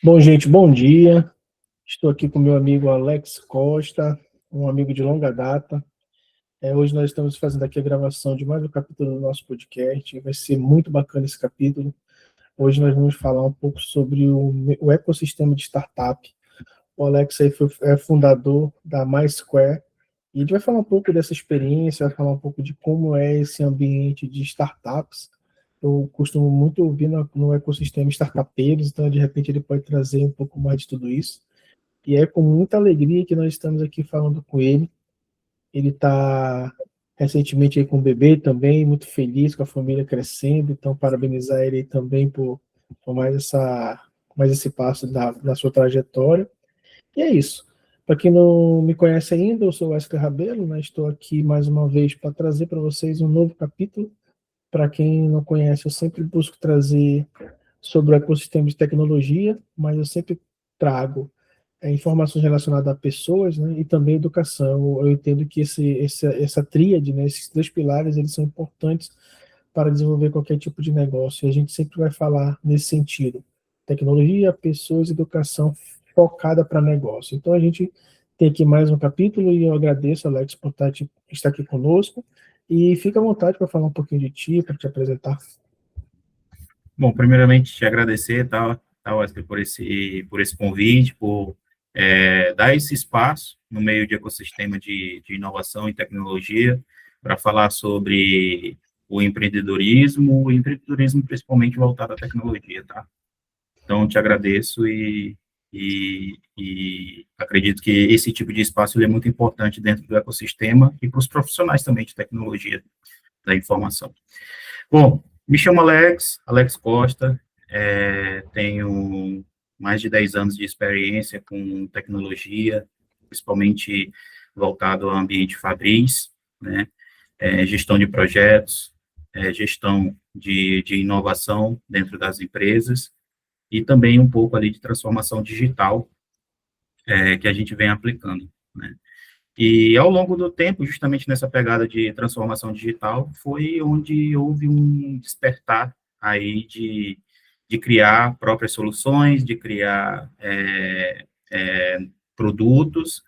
Bom, gente, bom dia. Estou aqui com meu amigo Alex Costa, um amigo de longa data. Hoje nós estamos fazendo aqui a gravação de mais um capítulo do nosso podcast. Vai ser muito bacana esse capítulo. Hoje nós vamos falar um pouco sobre o ecossistema de startup. O Alex aí é fundador da MySquare e a gente vai falar um pouco dessa experiência, vai falar um pouco de como é esse ambiente de startups. Eu costumo muito ouvir no ecossistema startupeiros, então de repente ele pode trazer um pouco mais de tudo isso. E é com muita alegria que nós estamos aqui falando com ele. Ele está recentemente aí com o bebê também, muito feliz com a família crescendo, então parabenizar ele também por mais esse passo da sua trajetória. E é isso. Para quem não me conhece ainda, eu sou o Wesley Rabelo, né? Estou aqui mais uma vez para trazer para vocês um novo capítulo. Para quem não conhece, eu sempre busco trazer sobre o ecossistema de tecnologia, mas eu sempre trago informações relacionadas a pessoas, né, e também educação. Eu entendo que essa tríade, né, esses três pilares, eles são importantes para desenvolver qualquer tipo de negócio. E a gente sempre vai falar nesse sentido. Tecnologia, pessoas, educação focada para negócio. Então a gente tem aqui mais um capítulo e eu agradeço, Alex, por estar aqui conosco. E fica à vontade para falar um pouquinho de ti, para te apresentar. Bom, primeiramente, te agradecer, Wesley, por esse convite, por dar esse espaço no meio de ecossistema de inovação e tecnologia para falar sobre o empreendedorismo principalmente voltado à tecnologia, tá? Então, te agradeço e acredito que esse tipo de espaço ele é muito importante dentro do ecossistema e para os profissionais também de tecnologia da informação. Bom, me chamo Alex Costa, tenho mais de 10 anos de experiência com tecnologia, principalmente voltado ao ambiente fabris, né, gestão de projetos, gestão de inovação dentro das empresas, e também um pouco ali de transformação digital, que a gente vem aplicando, né. E ao longo do tempo, justamente nessa pegada de transformação digital, foi onde houve um despertar aí de criar próprias soluções, de criar produtos,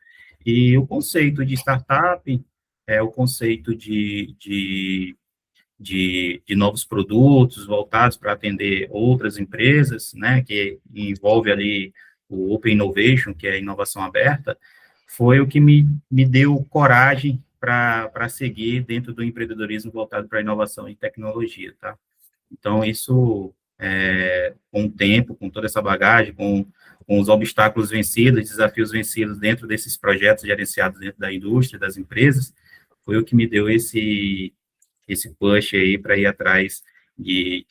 e o conceito de startup é o conceito de novos produtos voltados para atender outras empresas, né, que envolve ali o Open Innovation, que é a inovação aberta, foi o que me deu coragem para seguir dentro do empreendedorismo voltado para inovação e tecnologia, tá? Então, isso, com o tempo, com toda essa bagagem, com os obstáculos vencidos, desafios vencidos dentro desses projetos gerenciados dentro da indústria, das empresas, foi o que me deu esse push aí para ir atrás de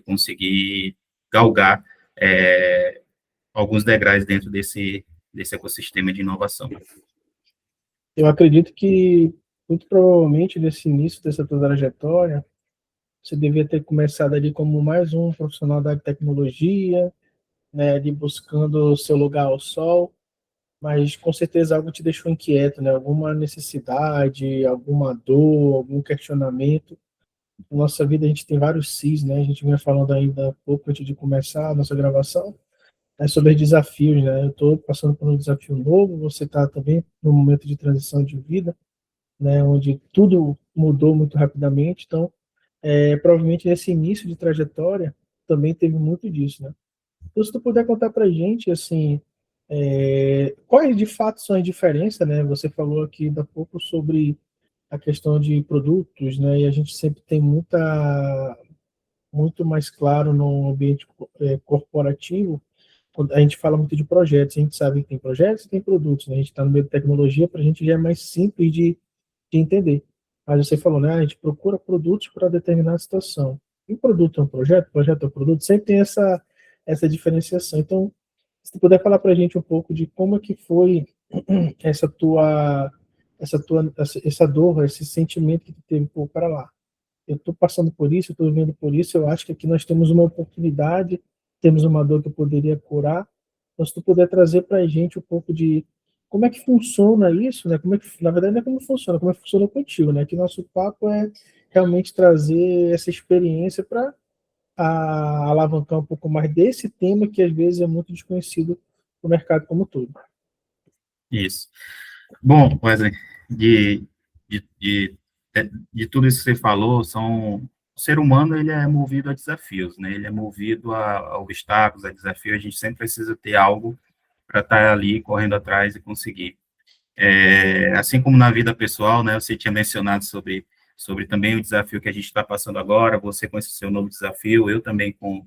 conseguir galgar alguns degraus dentro desse ecossistema de inovação. Eu acredito que, muito provavelmente, nesse início dessa tua trajetória, você devia ter começado ali como mais um profissional da tecnologia, né, ali buscando o seu lugar ao sol, mas com certeza algo te deixou inquieto, né? Alguma necessidade, alguma dor, algum questionamento. Na nossa vida a gente tem vários cis, né? A gente vinha falando ainda há pouco antes de começar a nossa gravação, sobre desafios, né? Eu estou passando por um desafio novo, você está também num momento de transição de vida, né? Onde tudo mudou muito rapidamente, então provavelmente nesse início de trajetória também teve muito disso, né? Então, se tu puder contar para a gente, assim, quais de fato são as diferenças, né? Você falou aqui há pouco sobre a questão de produtos, né? E a gente sempre tem muito mais claro no ambiente corporativo, quando a gente fala muito de projetos, a gente sabe que tem projetos e tem produtos, né? A gente está no meio de tecnologia, para a gente já é mais simples de entender. Mas você falou, né? A gente procura produtos para determinada situação. E produto é um projeto é um produto, sempre tem essa diferenciação. Então, se tu puder falar para a gente um pouco de como é que foi essa tua, essa dor, esse sentimento que tu teve para lá. Eu estou passando por isso, eu estou vivendo por isso, eu acho que aqui nós temos uma oportunidade, temos uma dor que eu poderia curar. Então, se tu puder trazer para a gente um pouco de como é que funciona isso, né? Como é que, na verdade, não é como é que funciona contigo, né? Que nosso papo é realmente trazer essa experiência para a alavancar um pouco mais desse tema que às vezes é muito desconhecido no mercado como um todo. Isso. Bom, Wesley, de, de, de, de tudo isso que você falou, o ser humano, ele é movido a desafios, né? Ele é movido a obstáculos, a desafios. A gente sempre precisa ter algo para estar ali correndo atrás e conseguir. Assim como na vida pessoal, né? Você tinha mencionado sobre também o desafio que a gente está passando agora, você com esse seu novo desafio, eu também com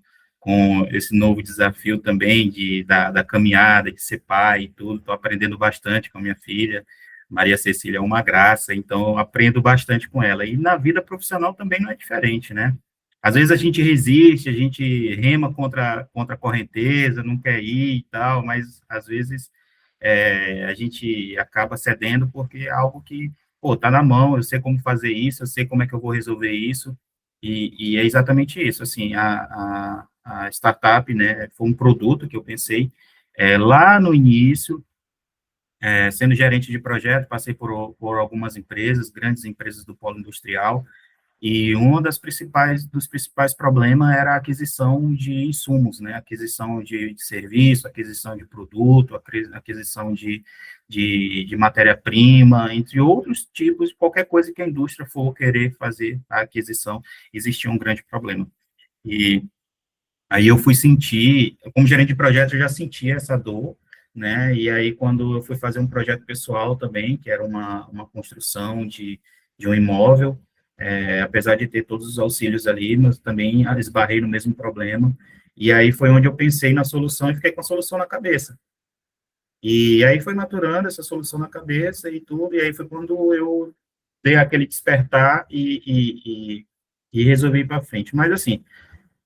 esse novo desafio também da caminhada, de ser pai e tudo, estou aprendendo bastante com a minha filha, Maria Cecília é uma graça, então eu aprendo bastante com ela, e na vida profissional também não é diferente, né? Às vezes a gente resiste, a gente rema contra a correnteza, não quer ir e tal, mas às vezes a gente acaba cedendo porque é algo que, pô, tá na mão, eu sei como fazer isso, eu sei como é que eu vou resolver isso, e é exatamente isso, assim, a startup, né, foi um produto que eu pensei lá no início, sendo gerente de projeto, passei por algumas empresas, grandes empresas do polo industrial, e dos principais problemas era a aquisição de insumos, né? Aquisição de serviço, aquisição de produto, aquisição de matéria-prima, entre outros tipos, qualquer coisa que a indústria for querer fazer a aquisição, existia um grande problema. E aí eu fui sentir, como gerente de projeto, eu já sentia essa dor, né? E aí, quando eu fui fazer um projeto pessoal também, que era uma construção de um imóvel, apesar de ter todos os auxílios ali, mas também esbarrei no mesmo problema. E aí foi onde eu pensei na solução e fiquei com a solução na cabeça. E aí foi maturando essa solução na cabeça e tudo, e aí foi quando eu dei aquele despertar e resolvi ir para frente. Mas, assim,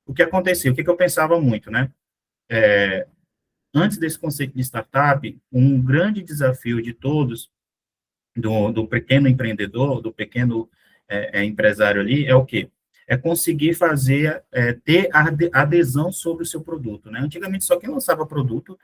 o que aconteceu? O que eu pensava muito, né? Antes desse conceito de startup, um grande desafio de todos, do pequeno empreendedor, do pequeno empresário ali, é o quê? É conseguir fazer, ter adesão sobre o seu produto, né? Antigamente, só quem lançava produto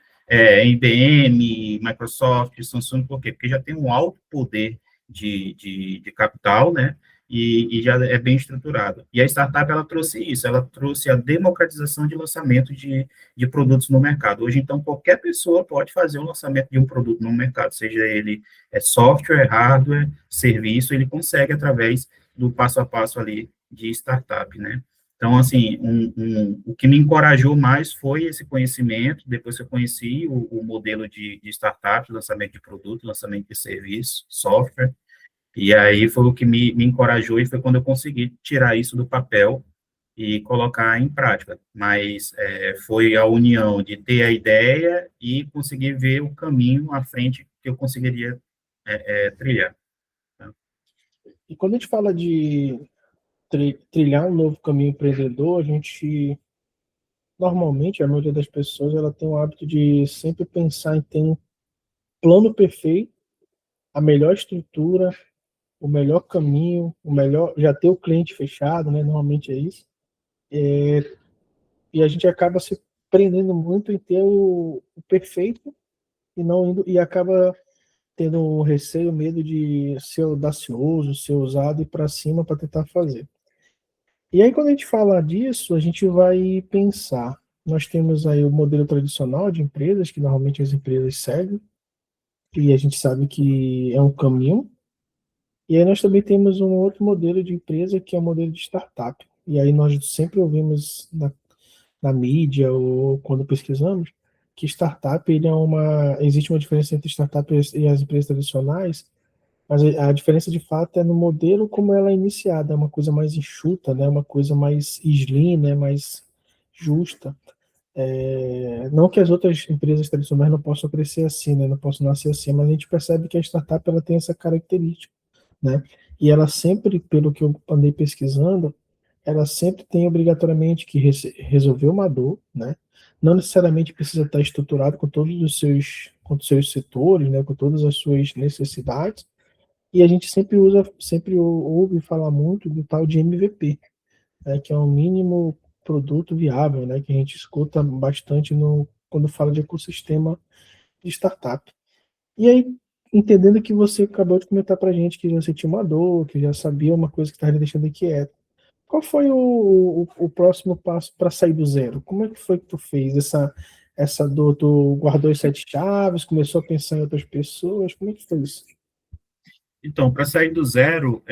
IBM, Microsoft, Samsung, por quê? Porque já tem um alto poder de capital, né? E já é bem estruturado. E a startup, ela trouxe isso, ela trouxe a democratização de lançamento de produtos no mercado. Hoje, então, qualquer pessoa pode fazer o lançamento de um produto no mercado, seja ele software, hardware, serviço, ele consegue através do passo a passo ali de startup, né? Então, assim, o que me encorajou mais foi esse conhecimento, depois que eu conheci o modelo de startup, lançamento de produto, lançamento de serviço, software, e aí foi o que me encorajou e foi quando eu consegui tirar isso do papel e colocar em prática. Mas foi a união de ter a ideia e conseguir ver o caminho à frente que eu conseguiria trilhar. Tá? E quando a gente fala de trilhar um novo caminho empreendedor, a gente, normalmente, a maioria das pessoas, ela tem o hábito de sempre pensar em ter um plano perfeito, a melhor estrutura, o melhor caminho, o melhor, já ter o cliente fechado, né? Normalmente é isso. E a gente acaba se prendendo muito em ter o perfeito e não indo, e acaba tendo um receio, medo de ser audacioso, ser ousado e ir para cima para tentar fazer. E aí, quando a gente fala disso, a gente vai pensar. Nós temos aí o modelo tradicional de empresas, que normalmente as empresas seguem, e a gente sabe que é um caminho. E aí nós também temos um outro modelo de empresa, que é o modelo de startup. E aí nós sempre ouvimos na mídia ou quando pesquisamos que startup ele é existe uma diferença entre startup e as empresas tradicionais, mas a diferença de fato é no modelo como ela é iniciada, é uma coisa mais enxuta, né? Uma coisa mais slim, né? Mais justa. Não que as outras empresas tradicionais não possam crescer assim, né? Não possam nascer assim, mas a gente percebe que a startup ela tem essa característica, né? E ela sempre, pelo que eu andei pesquisando, ela sempre tem obrigatoriamente que resolver uma dor, né? Não necessariamente precisa estar estruturado com os seus setores, né? Com todas as suas necessidades. E a gente sempre ouve falar muito do tal de MVP, né? Que é o mínimo produto viável, né? Que a gente escuta bastante quando fala de ecossistema de startup. E aí, entendendo que você acabou de comentar para a gente que você tinha uma dor, que já sabia uma coisa que estava lhe deixando inquieto. Qual foi o próximo passo para sair do zero? Como é que foi que tu fez tu guardou as 7 chaves, começou a pensar em outras pessoas, como é que foi isso? Então, para sair do zero,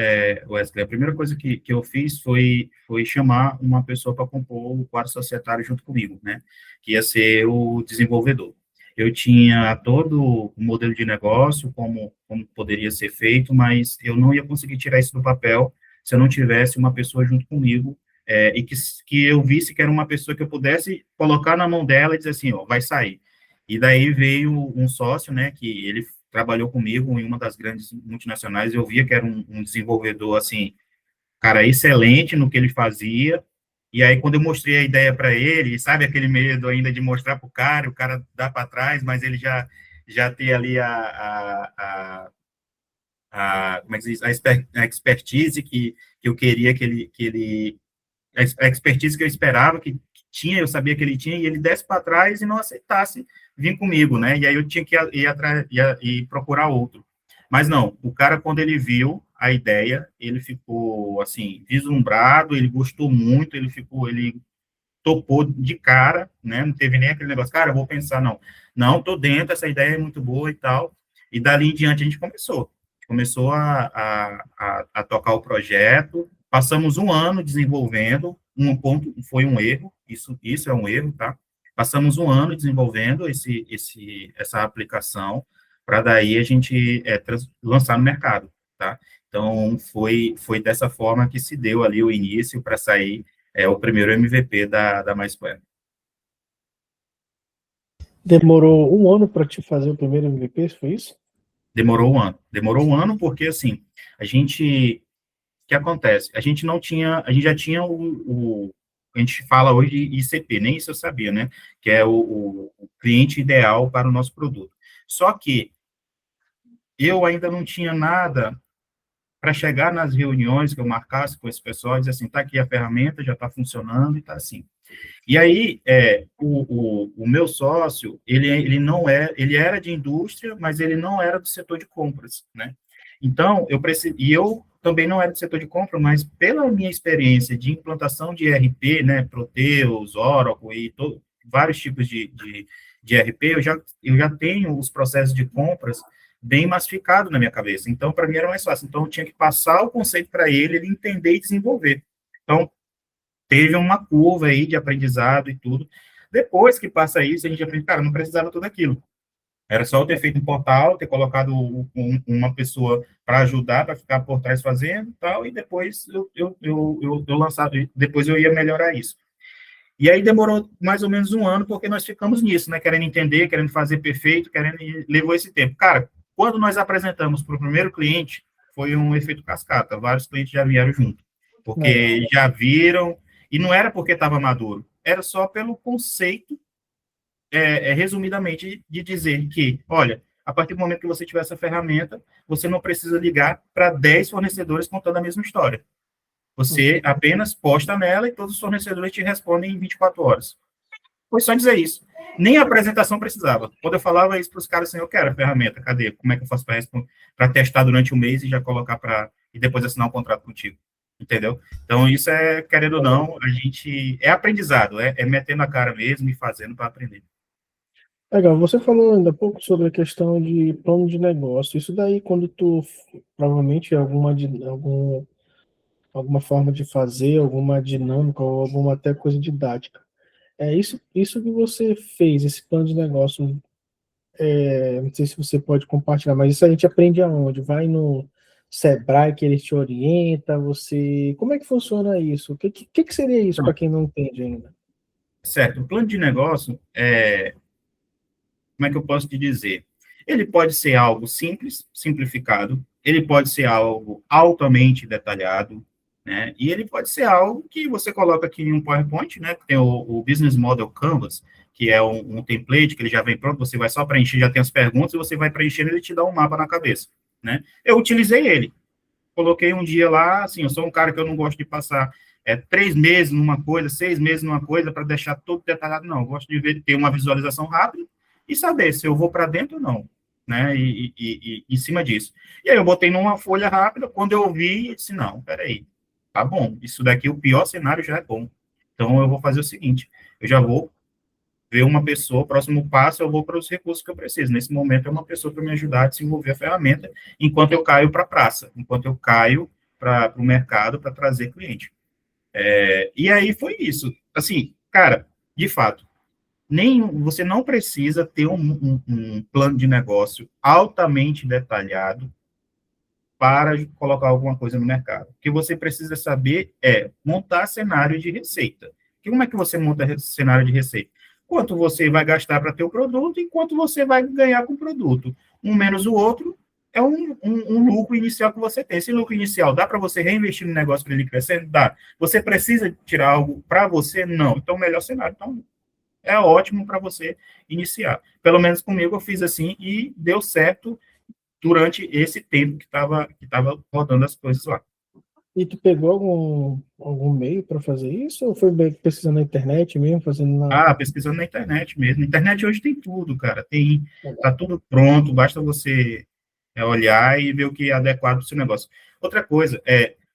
Wesley, a primeira coisa que eu fiz foi chamar uma pessoa para compor o quadro societário junto comigo, né? Que ia ser o desenvolvedor. Eu tinha todo o modelo de negócio, como poderia ser feito, mas eu não ia conseguir tirar isso do papel se eu não tivesse uma pessoa junto comigo, e que eu visse que era uma pessoa que eu pudesse colocar na mão dela e dizer assim, ó, vai sair. E daí veio um sócio, né, que ele trabalhou comigo em uma das grandes multinacionais, eu via que era um desenvolvedor, assim, cara, excelente no que ele fazia, e aí quando eu mostrei a ideia para ele, sabe aquele medo ainda de mostrar para o cara dá para trás, mas ele já tem ali como é que se diz? A expertise que eu queria a expertise que eu esperava que tinha, eu sabia que ele tinha, e ele desse para trás e não aceitasse vir comigo, né? E aí eu tinha que ir atrás e procurar outro. Mas não, o cara, quando ele viu a ideia, ele ficou, assim, vislumbrado, ele gostou muito, ele topou de cara, né? Não teve nem aquele negócio, cara, eu vou pensar, não. Não, tô dentro, essa ideia é muito boa e tal. E dali em diante a gente começou a tocar o projeto, passamos um ano desenvolvendo, um ponto foi um erro, isso é um erro, tá? Passamos um ano desenvolvendo essa aplicação, para daí a gente lançar no mercado, tá? Então, foi dessa forma que se deu ali o início para sair o primeiro MVP da MySquare. Demorou um ano para te fazer o primeiro MVP, foi isso? Demorou um ano porque, assim, o que acontece? A gente já tinha a gente fala hoje de ICP, nem isso eu sabia, né? Que é o cliente ideal para o nosso produto. Só que eu ainda não tinha nada para chegar nas reuniões que eu marcasse com esse pessoal e dizer assim, tá aqui a ferramenta, já está funcionando e está assim. E aí, o meu sócio, ele não ele era de indústria, mas ele não era do setor de compras, né? Então, eu também não era do setor de compra, mas pela minha experiência de implantação de ERP, né, Proteus, Oracle e vários tipos de ERP, eu já tenho os processos de compras bem massificado na minha cabeça. Então, para mim era mais fácil. Então, eu tinha que passar o conceito para ele entender e desenvolver. Então, teve uma curva aí de aprendizado e tudo. Depois que passa isso, a gente aprende, cara, não precisava tudo aquilo. Era só eu ter feito um portal, ter colocado uma pessoa para ajudar, para ficar por trás fazendo e tal, e depois eu lançava, depois eu ia melhorar isso. E aí demorou mais ou menos um ano, porque nós ficamos nisso, né? Querendo entender, querendo fazer perfeito, levou esse tempo. Cara, quando nós apresentamos para o primeiro cliente, foi um efeito cascata. Vários clientes já vieram junto, porque já viram, e não era porque estava maduro, era só pelo conceito, resumidamente, de dizer que, olha, a partir do momento que você tiver essa ferramenta, você não precisa ligar para 10 fornecedores contando a mesma história. Você apenas posta nela e todos os fornecedores te respondem em 24 horas. Foi só dizer isso. Nem a apresentação precisava. Quando eu falava isso para os caras, assim, eu quero a ferramenta, cadê? Como é que eu faço para testar durante um mês e já colocar e depois assinar um contrato contigo? Entendeu? Então, isso querendo ou não, a gente, aprendizado, metendo a cara mesmo e fazendo para aprender. Legal, você falou ainda há pouco sobre a questão de plano de negócio. Isso daí, quando tu, provavelmente, alguma forma de fazer, alguma dinâmica ou alguma até coisa didática. Isso que você fez, esse plano de negócio, não sei se você pode compartilhar, mas isso a gente aprende aonde? Vai no Sebrae que ele te orienta, como é que funciona isso? O que seria isso Então, para quem não entende ainda? certo, o plano de negócio, como é que eu posso te dizer? Ele pode ser algo simples, simplificado, ele pode ser algo altamente detalhado, né? E ele pode ser algo que você coloca aqui em um PowerPoint, né? Que tem o Business Model Canvas, que é um template que ele já vem pronto, você vai só preencher, já tem as perguntas, e você vai preenchendo e ele te dá um mapa na cabeça, né? Eu utilizei ele, coloquei um dia lá, assim, eu sou um cara que eu não gosto de passar 3 meses numa coisa, 6 meses numa coisa, para deixar tudo detalhado, não. Eu gosto de ter uma visualização rápida e saber se eu vou para dentro ou não, né? E em cima disso. E aí eu botei numa folha rápida, quando eu vi, eu disse, não, peraí. tá bom, isso daqui, o pior cenário já é bom. Então, eu vou fazer o seguinte, eu já vou ver uma pessoa, o próximo passo, eu vou para os recursos que eu preciso. Nesse momento, é uma pessoa para me ajudar a desenvolver a ferramenta, enquanto eu caio para a praça, enquanto eu caio para o mercado para trazer cliente. E aí foi isso. Assim, cara, de fato, você não precisa ter um plano de negócio altamente detalhado para colocar alguma coisa no mercado. O que você precisa saber é montar cenário de receita. Como é que você monta cenário de receita? Quanto você vai gastar para ter o produto e quanto você vai ganhar com o produto. Um menos o outro é um lucro inicial que você tem. Esse lucro inicial dá para você reinvestir no negócio para ele crescer? Dá. Você precisa tirar algo para você? Não. Então, o melhor cenário. Então, é ótimo para você iniciar. Pelo menos comigo eu fiz assim e deu certo durante esse tempo que tava rodando as coisas lá. E tu pegou algum meio para fazer isso? Ou foi pesquisando na internet mesmo, fazendo na... Pesquisando na internet mesmo. Na internet hoje tem tudo, cara. Tá tudo pronto, basta você olhar e ver o que é adequado para o seu negócio. Outra coisa,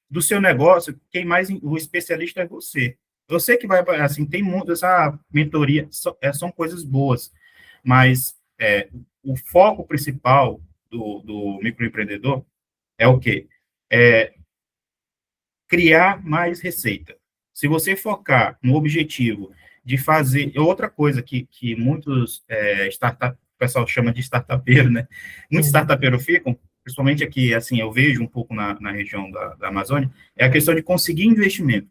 do seu negócio, quem mais, o especialista é você. Você que vai, assim, tem muitas, mentoria, são coisas boas, mas o foco principal do microempreendedor é o quê? É criar mais receita. Se você focar no objetivo de fazer... Outra coisa que muitos o pessoal chama de startupeiro, né? Muitos startupeiros ficam, principalmente aqui, assim, eu vejo um pouco na região da Amazônia, é a questão de conseguir investimento.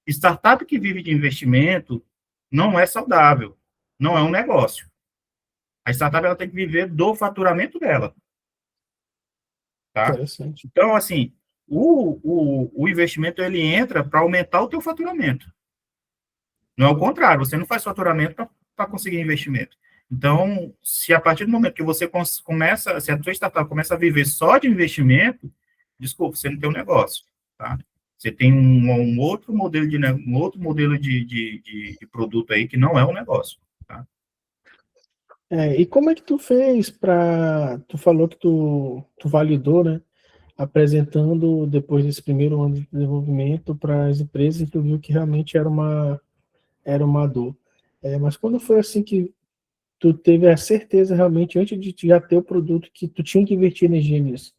Startup que vive de investimento não é saudável, não é um negócio. A startup ela tem que viver do faturamento dela. Tá? Interessante. Então, assim, o investimento ele entra para aumentar o teu faturamento. Não é o contrário, você não faz faturamento para conseguir investimento. Então, se a partir do momento que você começa, se a tua startup começa a viver só de investimento, desculpa, você não tem um negócio, tá? Você tem um outro modelo de produto aí que não é um negócio, tá? E como é que tu fez para... Tu falou que tu validou, né? Apresentando depois desse primeiro ano de desenvolvimento para as empresas e tu viu que realmente era uma dor. Mas quando foi assim que tu teve a certeza realmente, antes de já ter o produto, que tu tinha que investir energia nisso?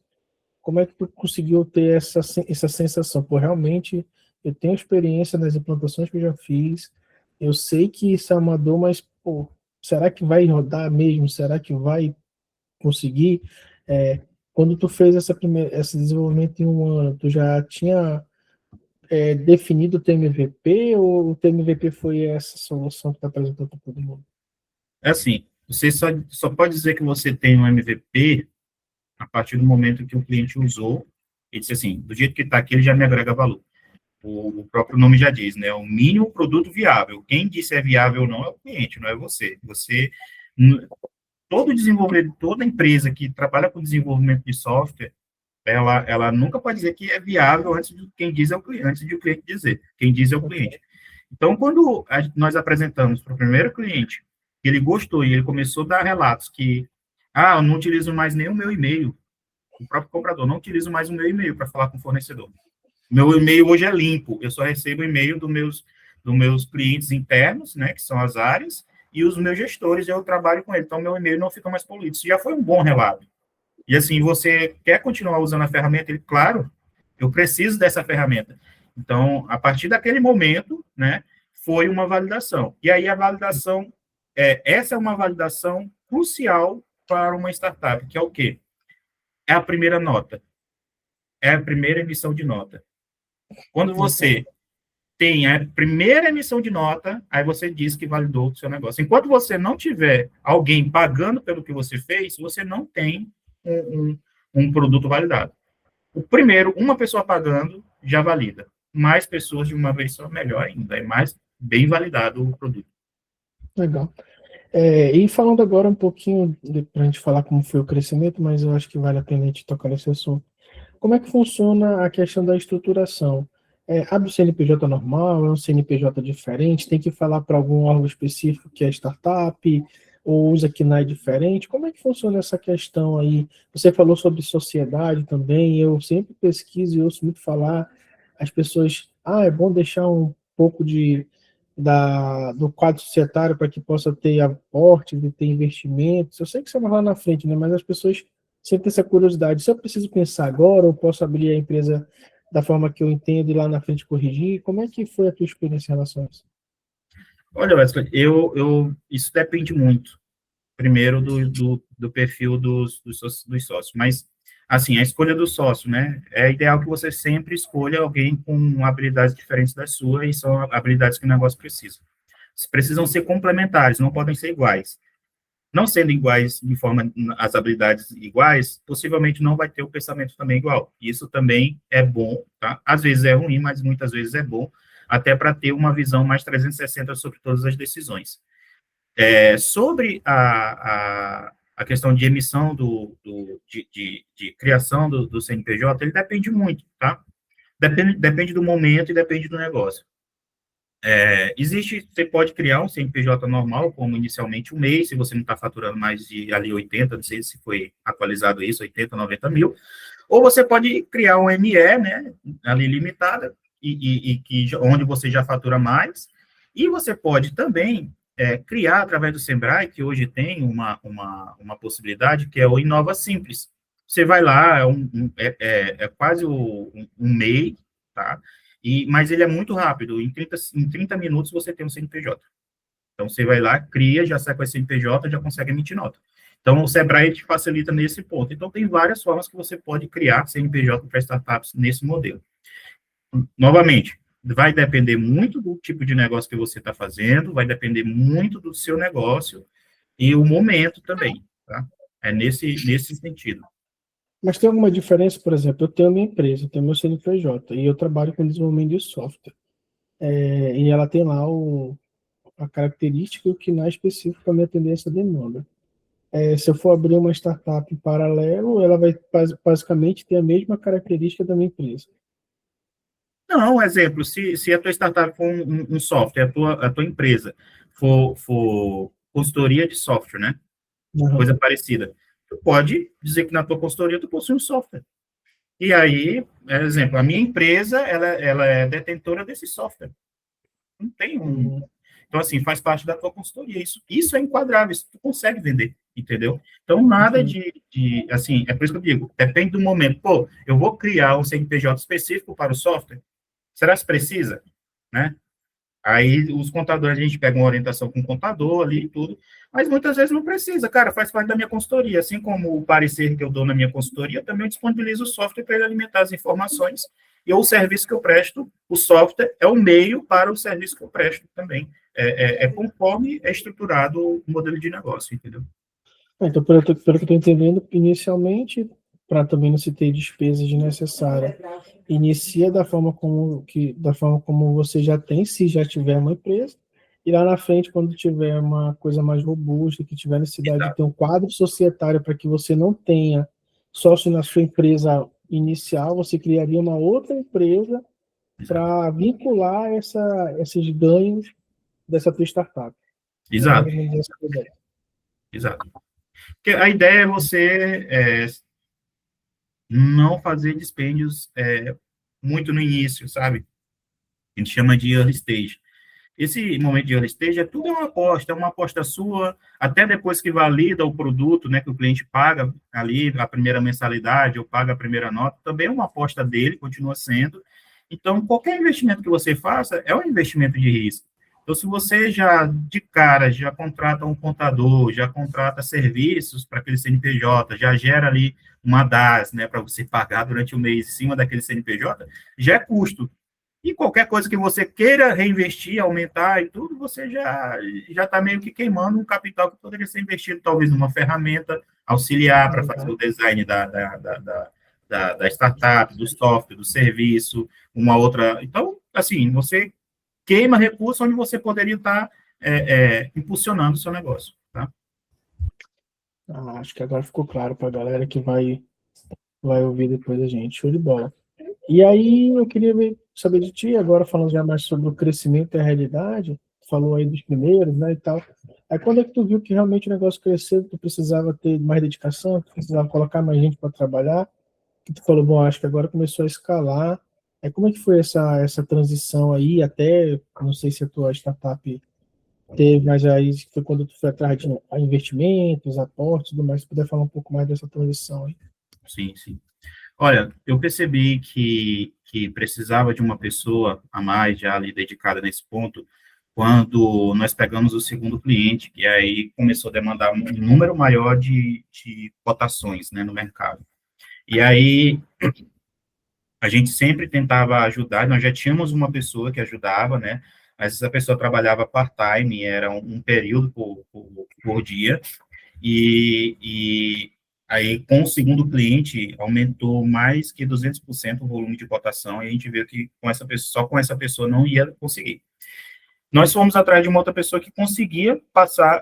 Como é que tu conseguiu ter essa sensação? Pô, realmente, eu tenho experiência nas implantações que eu já fiz, eu sei que isso é uma dor, mas, pô, será que vai rodar mesmo? Será que vai conseguir? Quando tu fez esse desenvolvimento em um ano, tu já tinha definido o teu MVP ou o teu MVP foi essa solução que tu apresentou para todo mundo? É assim, você só pode dizer que você tem um MVP a partir do momento que o cliente usou e disse assim, do jeito que está aqui, ele já me agrega valor. O próprio nome já diz, né? O mínimo produto viável. Quem disse é viável ou não é o cliente, não é você. Todo desenvolvedor, toda empresa que trabalha com desenvolvimento de software, ela nunca pode dizer que é viável antes de quem diz é o cliente, antes de o cliente dizer. Quem diz é o cliente. Então, quando nós apresentamos para o primeiro cliente, ele gostou e ele começou a dar relatos que, eu não utilizo mais nem o meu e-mail, o próprio comprador, não utilizo mais o meu e-mail para falar com o fornecedor. Meu e-mail hoje é limpo, eu só recebo e-mail dos meus clientes internos, né, que são as áreas, e os meus gestores, eu trabalho com ele, então meu e-mail não fica mais poluído. Isso já foi um bom relato. E assim, você quer continuar usando a ferramenta? Ele, claro, eu preciso dessa ferramenta. Então, a partir daquele momento, né, foi uma validação. E aí a validação, essa é uma validação crucial para uma startup, que é o quê? É a primeira nota. É a primeira emissão de nota. Quando você tem a primeira emissão de nota, aí você diz que validou o seu negócio. Enquanto você não tiver alguém pagando pelo que você fez, você não tem um produto validado. O primeiro, uma pessoa pagando, já valida. Mais pessoas de uma vez só, melhor ainda. É mais bem validado o produto. Legal. E falando agora um pouquinho, para a gente falar como foi o crescimento, mas eu acho que vale a pena a gente tocar nesse assunto. Como é que funciona a questão da estruturação? Abre o CNPJ normal, é um CNPJ diferente, tem que falar para algum órgão específico que é startup, ou usa KNAI diferente? Como é que funciona essa questão aí? Você falou sobre sociedade também, eu sempre pesquiso e ouço muito falar, as pessoas, é bom deixar um pouco do quadro societário para que possa ter aporte, ter investimentos. Eu sei que isso é mais lá na frente, né? Mas as pessoas sempre têm essa curiosidade. Se eu preciso pensar agora, ou posso abrir a empresa da forma que eu entendo e lá na frente corrigir? Como é que foi a tua experiência em relação a isso? Olha, Wesley, isso depende muito, primeiro, do perfil dos sócios, mas, assim, a escolha do sócio, né, é ideal que você sempre escolha alguém com habilidades diferentes das suas, e são habilidades que o negócio precisa. Precisam ser complementares, não podem ser iguais. Não sendo iguais de forma, as habilidades iguais, possivelmente não vai ter o pensamento também igual. Isso também é bom, tá? Às vezes é ruim, mas muitas vezes é bom, até para ter uma visão mais 360 sobre todas as decisões. Sobre a questão de emissão de criação do CNPJ, ele depende muito, tá? Depende do momento e depende do negócio. Você pode criar um CNPJ normal, como inicialmente um mês, se você não está faturando mais de ali 80, não sei se foi atualizado isso, 80, 90 mil, ou você pode criar um ME, né, ali limitada, onde você já fatura mais, e você pode também criar, através do Sebrae, que hoje tem uma possibilidade, que é o Inova Simples. Você vai lá, é quase um MEI, tá? Mas ele é muito rápido, em 30 minutos você tem um CNPJ. Então, você vai lá, cria, já sai com esse CNPJ, já consegue emitir nota. Então, o Sebrae te facilita nesse ponto. Então, tem várias formas que você pode criar CNPJ para startups nesse modelo. Novamente, vai depender muito do tipo de negócio que você está fazendo, vai depender muito do seu negócio e o momento também, tá? É nesse sentido. Mas tem alguma diferença, por exemplo, eu tenho minha empresa, eu tenho meu CNPJ, e eu trabalho com desenvolvimento de software. E ela tem lá a característica que não é específica para me atender essa demanda. Se eu for abrir uma startup em paralelo, ela vai basicamente ter a mesma característica da minha empresa. Não, um exemplo, se a tua startup for um software, a tua empresa for consultoria de software, né? Uhum. Coisa parecida. Tu pode dizer que na tua consultoria tu possui um software. E aí, exemplo, a minha empresa, ela é detentora desse software. Não tem Então, assim, faz parte da tua consultoria. Isso é enquadrável, isso tu consegue vender, entendeu? Então, nada assim, é por isso que eu digo, depende do momento. Pô, eu vou criar um CNPJ específico para o software, será que precisa? Né? Aí, os contadores, a gente pega uma orientação com o contador ali e tudo, mas muitas vezes não precisa, cara, faz parte da minha consultoria. Assim como o parecer que eu dou na minha consultoria, eu também disponibilizo o software para ele alimentar as informações e o serviço que eu presto, o software é o meio para o serviço que eu presto também. Conforme é estruturado o modelo de negócio, entendeu? Então, pelo que eu estou entendendo, inicialmente, para também não se ter despesas desnecessárias, inicia da forma como você já tem, se já tiver uma empresa, e lá na frente, quando tiver uma coisa mais robusta, que tiver necessidade de ter um quadro societário para que você não tenha sócio na sua empresa inicial, você criaria uma outra empresa para vincular esses ganhos dessa tua startup. Exato. Exato. Porque a ideia é você não fazer dispêndios muito no início, sabe? A gente chama de early stage. Esse momento de early stage tudo é uma aposta sua, até depois que valida o produto, né, que o cliente paga ali a primeira mensalidade ou paga a primeira nota, também é uma aposta dele, continua sendo. Então, qualquer investimento que você faça é um investimento de risco. Então, se você já, de cara, já contrata um contador, já contrata serviços para aquele CNPJ, já gera ali uma DAS, né, para você pagar durante o mês em cima daquele CNPJ, já é custo. E qualquer coisa que você queira reinvestir, aumentar e tudo, você já está meio que queimando um capital que poderia ser investido, talvez, numa ferramenta auxiliar para fazer o design da startup, do software, do serviço, uma outra. Então, assim, você queima recursos onde você poderia estar impulsionando o seu negócio. Tá? Acho que agora ficou claro para a galera que vai ouvir depois a gente. Show de bola. E aí eu queria saber de ti, agora falando já mais sobre o crescimento e a realidade, falou aí dos primeiros, né, e tal. Aí quando é que tu viu que realmente o negócio cresceu, que tu precisava ter mais dedicação, que tu precisava colocar mais gente para trabalhar, que tu falou, bom, acho que agora começou a escalar Como é que foi essa transição aí, até, não sei se a tua startup teve, mas aí foi quando tu foi atrás de investimentos, aportes, tudo mais, se puder falar um pouco mais dessa transição aí. Sim, sim. Olha, eu percebi que precisava de uma pessoa a mais já ali dedicada nesse ponto, quando nós pegamos o segundo cliente, que aí começou a demandar um número maior de cotações, né, no mercado. E aí a gente sempre tentava ajudar, nós já tínhamos uma pessoa que ajudava, né, mas essa pessoa trabalhava part-time, era um período por dia, e aí, com o segundo cliente, aumentou mais que 200% o volume de cotação, e a gente viu que com essa pessoa, só com essa pessoa não ia conseguir. Nós fomos atrás de uma outra pessoa que conseguia passar,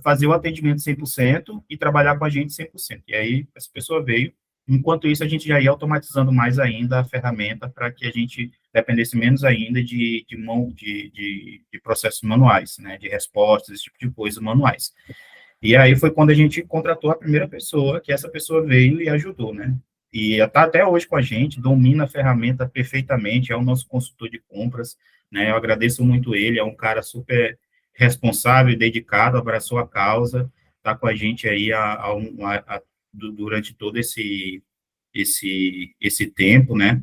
fazer o atendimento 100% e trabalhar com a gente 100%. E aí, essa pessoa veio. Enquanto isso, a gente já ia automatizando mais ainda a ferramenta para que a gente dependesse menos ainda de processos manuais, né, de respostas, esse tipo de coisa manuais. E aí foi quando a gente contratou a primeira pessoa, que essa pessoa veio e ajudou, né? E está até hoje com a gente, domina a ferramenta perfeitamente, é o nosso consultor de compras, né? Eu agradeço muito ele, é um cara super responsável e dedicado, abraçou a causa, está com a gente aí durante todo esse tempo, né?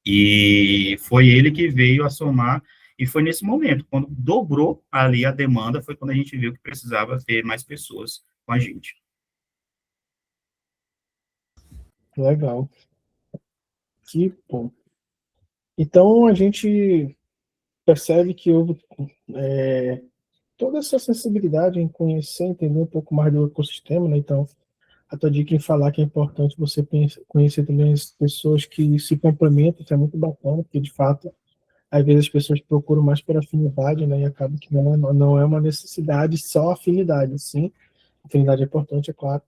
E foi ele que veio a somar, e foi nesse momento, quando dobrou ali a demanda, foi quando a gente viu que precisava ter mais pessoas com a gente. Legal. Que bom. Então, a gente percebe que houve toda essa sensibilidade em conhecer, entender um pouco mais do ecossistema, né? Então, a tua dica em falar que é importante você conhecer também as pessoas que se complementam, isso é muito bacana, porque, de fato, às vezes as pessoas procuram mais por afinidade, né? E acaba que não é uma necessidade só afinidade, sim. Afinidade é importante, é claro,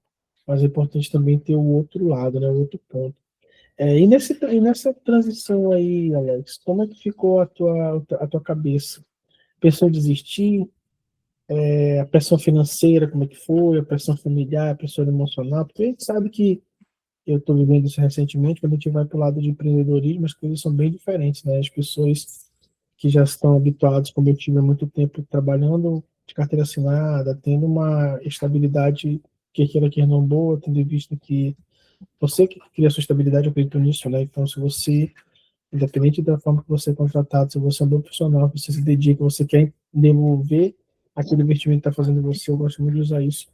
mas é importante também ter o outro lado, né? O outro ponto. E nessa transição aí, Alex, como é que ficou a tua cabeça? Pensou em desistir? A pressão financeira, como é que foi? A pressão familiar, a pressão emocional? Porque a gente sabe que eu estou vivendo isso recentemente, quando a gente vai para o lado de empreendedorismo, as coisas são bem diferentes, né? As pessoas que já estão habituadas, como eu tive há muito tempo trabalhando de carteira assinada, tendo uma estabilidade que queira que não boa, tendo visto que você que cria a sua estabilidade, eu acredito nisso, né? Então, se você, independente da forma que você é contratado, se você é um bom profissional, você se dedica, você quer devolver aquele investimento que está fazendo em você, eu gosto muito de usar isso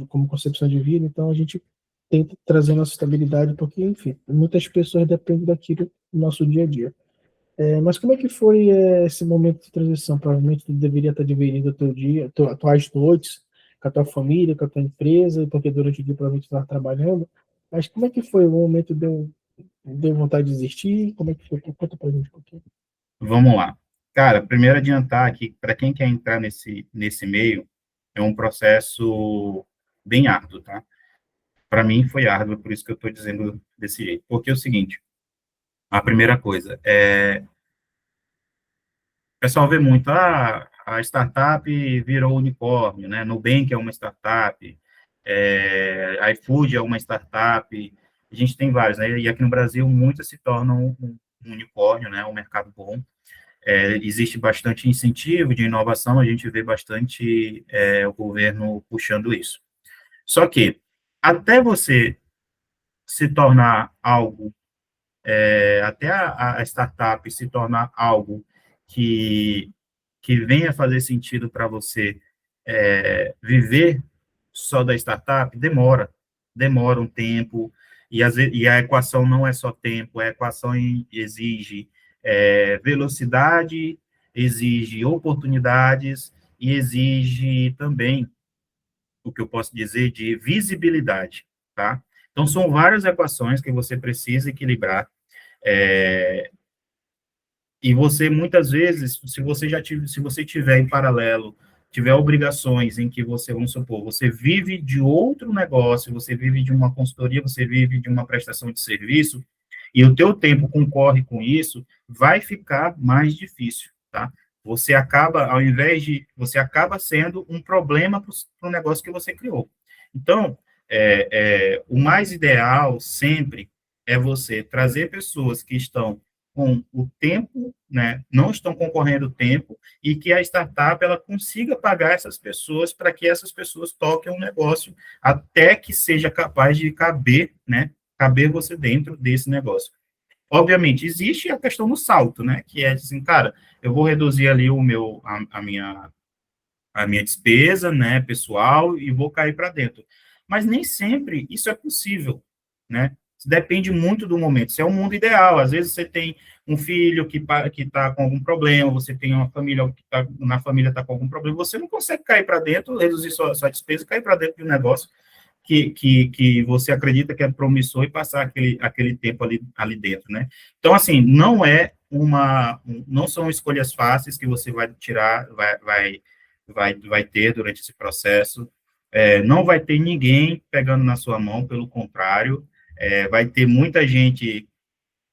como concepção de vida, então a gente tenta trazer nossa estabilidade, porque, enfim, muitas pessoas dependem daquilo no nosso dia a dia. Mas como é que foi esse momento de transição? Provavelmente tu deveria estar dividindo o teu dia, tuas noites, com a tua família, com a tua empresa, porque durante o dia provavelmente tu estava trabalhando. Mas como é que foi o momento de vontade de desistir? Como é que foi? Conta pra gente um pouquinho. Vamos lá. Cara, primeiro adiantar que, para quem quer entrar nesse meio, é um processo bem árduo, tá? Para mim foi árduo, por isso que eu estou dizendo desse jeito. Porque é o seguinte, a primeira coisa, o pessoal vê muito, a startup virou unicórnio, né? Nubank é uma startup, iFood é uma startup, a gente tem vários, né? E aqui no Brasil, muitas se tornam um unicórnio, né? Um mercado bom. Existe bastante incentivo de inovação, a gente vê bastante o governo puxando isso. Só que, até você se tornar algo, até a startup se tornar algo que que venha fazer sentido para você viver só da startup, demora um tempo, e a equação não é só tempo, a equação exige velocidade, exige oportunidades e exige também, o que eu posso dizer, de visibilidade, tá? Então, são várias equações que você precisa equilibrar, é, e você, muitas vezes, se você tiver em paralelo, tiver obrigações em que você, vamos supor, você vive de outro negócio, você vive de uma consultoria, você vive de uma prestação de serviço, e o teu tempo concorre com isso, vai ficar mais difícil, tá? Você acaba, você acaba sendo um problema para o negócio que você criou. Então, o mais ideal sempre é você trazer pessoas que estão com o tempo, né, não estão concorrendo o tempo, e que a startup ela consiga pagar essas pessoas para que essas pessoas toquem um negócio até que seja capaz de caber, né, caber você dentro desse negócio. Obviamente, existe a questão do salto, né, que é assim, cara, eu vou reduzir ali a minha despesa, né, pessoal, e vou cair para dentro. Mas nem sempre isso é possível, né? Depende muito do momento. Isso é um mundo ideal. Às vezes você tem um filho que está com algum problema, você tem uma família que na família está com algum problema, você não consegue cair para dentro, reduzir sua despesa, cair para dentro de um negócio que você acredita que é promissor e passar aquele tempo ali dentro, né? Então, assim, não são escolhas fáceis que você vai tirar, vai ter durante esse processo. Não vai ter ninguém pegando na sua mão, pelo contrário, vai ter muita gente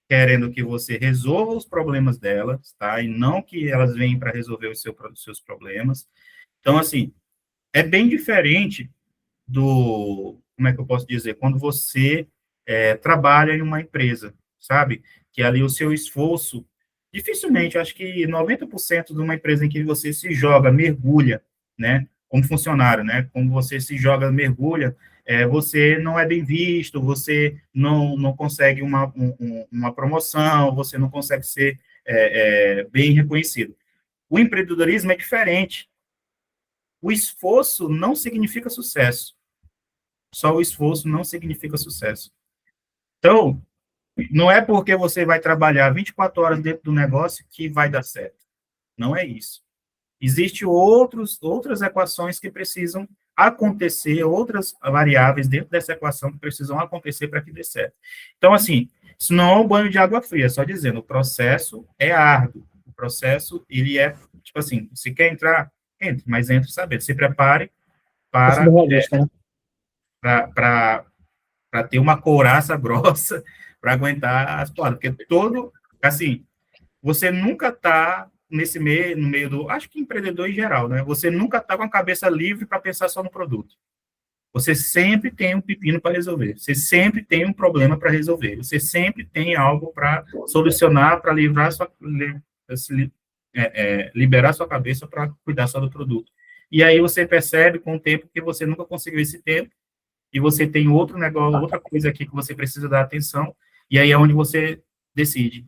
querendo que você resolva os problemas delas, tá? E não que elas venham para resolver os seus problemas. Então, assim, é bem diferente como é que eu posso dizer, quando você trabalha em uma empresa, sabe? Que ali o seu esforço, dificilmente, acho que 90% de uma empresa em que você se joga, mergulha, né? Como funcionário, né? Como você se joga, mergulha, você não é bem visto, você não consegue uma promoção, você não consegue ser bem reconhecido. O empreendedorismo é diferente. O esforço não significa sucesso. Só o esforço não significa sucesso. Então, não é porque você vai trabalhar 24 horas dentro do negócio que vai dar certo. Não é isso. Existem outras equações que precisam acontecer, outras variáveis dentro dessa equação que precisam acontecer para que dê certo. Então, assim, isso não é um banho de água fria, só dizendo, o processo é árduo. O processo, ele é, tipo assim, se quer entrar, entre, mas entre sabendo. Se prepare Esse é para realista, né? para ter uma couraça grossa para aguentar as porradas, porque assim, você nunca está no meio acho que empreendedor em geral, né? Você nunca está com a cabeça livre para pensar só no produto. Você sempre tem um pepino para resolver, você sempre tem um problema para resolver, você sempre tem algo para solucionar, para liberar sua cabeça para cuidar só do produto. E aí você percebe com o tempo que você nunca conseguiu esse tempo, e você tem outro negócio, outra coisa aqui que você precisa dar atenção, e aí é onde você decide.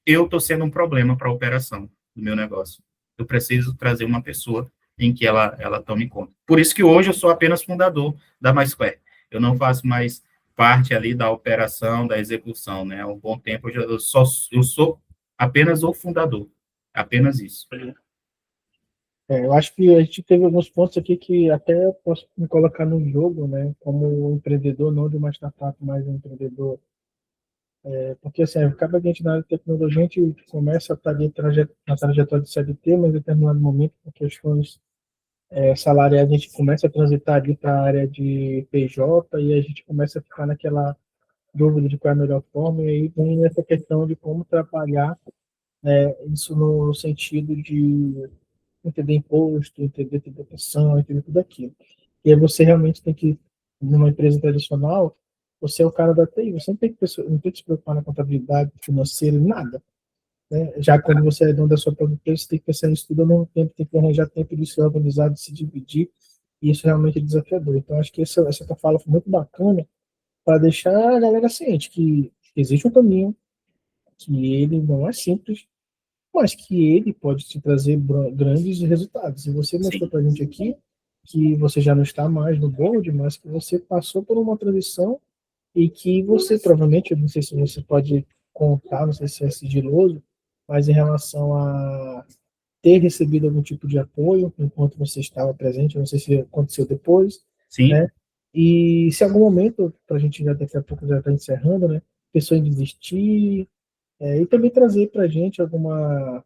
Eu estou sendo um problema para a operação do meu negócio. Eu preciso trazer uma pessoa em que ela tome conta. Por isso que hoje eu sou apenas fundador da MySquare. Eu não faço mais parte ali da operação, da execução, né? Há um bom tempo eu sou apenas o fundador. Apenas isso. Eu acho que a gente teve alguns pontos aqui que até eu posso me colocar no jogo, né? Como um empreendedor, não de uma startup, mas um empreendedor. Porque, assim, acaba que a gente na área de tecnologia, a gente começa a estar ali na trajetória de CLT, mas em determinado momento, por questões salariais, a gente começa a transitar ali para a área de PJ e a gente começa a ficar naquela dúvida de qual é a melhor forma, e aí vem essa questão de como trabalhar isso no sentido de entender imposto, entender tributação, entender tudo aquilo. E aí você realmente tem que, numa empresa tradicional, você é o cara da TI, você não tem que se preocupar na contabilidade, financeira, nada. Né? Já quando você é dono da sua própria empresa, você tem que pensar nisso tudo ao mesmo tempo, tem que arranjar tempo de se organizar, de se dividir, e isso realmente é desafiador. Então, acho que essa tua fala foi muito bacana para deixar a galera ciente que existe um caminho, que ele não é simples, mas que ele pode te trazer grandes resultados. E você mostrou Sim. para a gente aqui que você já não está mais no board, mas que você passou por uma transição e que você provavelmente, eu não sei se você pode contar, não sei se é sigiloso, mas em relação a ter recebido algum tipo de apoio enquanto você estava presente, eu não sei se aconteceu depois, Sim. né? E se em algum momento, para a gente já daqui a pouco já está encerrando, né? Pessoa em desistir, e também trazer para a gente alguma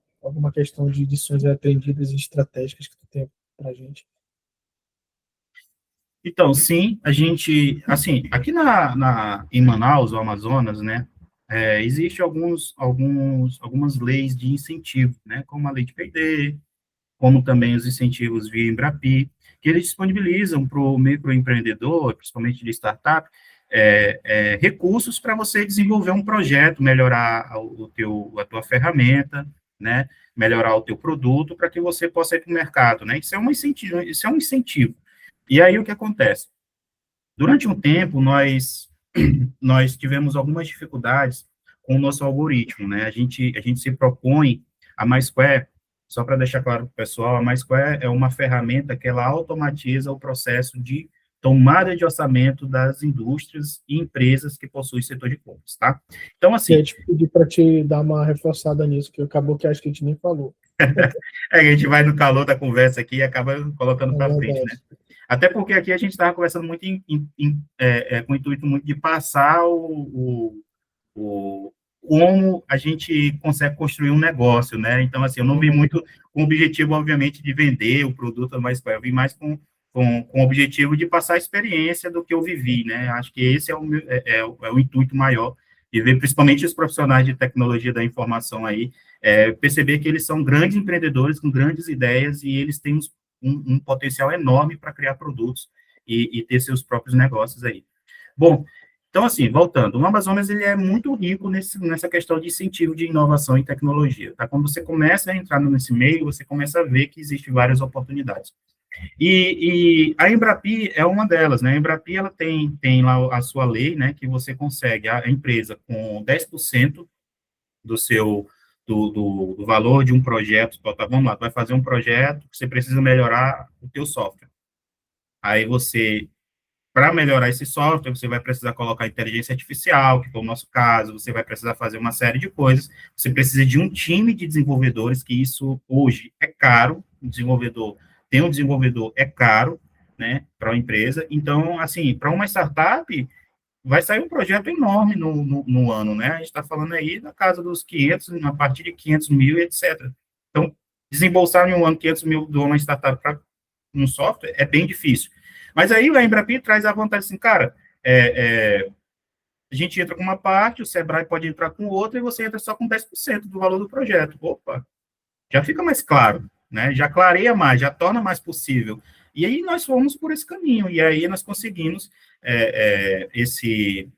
questão de lições aprendidas e estratégicas que tu tem para a gente. Então, sim, a gente, assim, aqui em Manaus, o Amazonas, né, existe algumas leis de incentivo, né, como a lei de P&D, como também os incentivos via Embrapi, que eles disponibilizam para o microempreendedor, principalmente de startup, recursos para você desenvolver um projeto, melhorar a tua ferramenta, né, melhorar o teu produto para que você possa ir para o mercado, né, isso é um incentivo. E aí o que acontece? Durante um tempo, nós tivemos algumas dificuldades com o nosso algoritmo, né, a gente se propõe, a MySquare, só para deixar claro para o pessoal, a MySquare é uma ferramenta que ela automatiza o processo de tomada de orçamento das indústrias e empresas que possuem setor de compras, tá? Então, assim... Eu ia te pedir para te dar uma reforçada nisso, que acabou que acho que a gente nem falou. A gente vai no calor da conversa aqui e acaba colocando para frente, né? Até porque aqui a gente estava conversando muito com o intuito muito de passar como a gente consegue construir um negócio, né? Então, assim, eu não vim muito com o objetivo, obviamente, de vender o produto, mas eu vim mais com o objetivo de passar a experiência do que eu vivi, né? Acho que esse é o intuito maior, de ver principalmente os profissionais de tecnologia da informação aí, perceber que eles são grandes empreendedores com grandes ideias e eles têm um potencial enorme para criar produtos e ter seus próprios negócios aí. Bom, então, assim, voltando, o Amazonas, ele é muito rico nessa questão de incentivo de inovação e tecnologia, tá? Quando você começa a entrar nesse meio, você começa a ver que existem várias oportunidades. E a Embrapi é uma delas, né? A Embrapi, ela tem lá a sua lei, né, que você consegue, a empresa com 10% do valor de um projeto, vamos lá, tu vai fazer um projeto, você precisa melhorar o teu software. Aí para melhorar esse software, você vai precisar colocar inteligência artificial, que foi o nosso caso, você vai precisar fazer uma série de coisas, você precisa de um time de desenvolvedores, que isso hoje é caro, ter um desenvolvedor é caro, né, para uma empresa. Então, assim, para uma startup, vai sair um projeto enorme no ano, né? A gente está falando aí da casa dos 500, a partir de 500 mil, etc. Então, desembolsar em um ano 500 mil de uma startup para um software é bem difícil. Mas aí a Embrapi traz a vantagem assim, cara, a gente entra com uma parte, o Sebrae pode entrar com outra, e você entra só com 10% do valor do projeto. Opa, já fica mais claro, né? Já clareia mais, já torna mais possível. E aí nós fomos por esse caminho, e aí nós conseguimos esse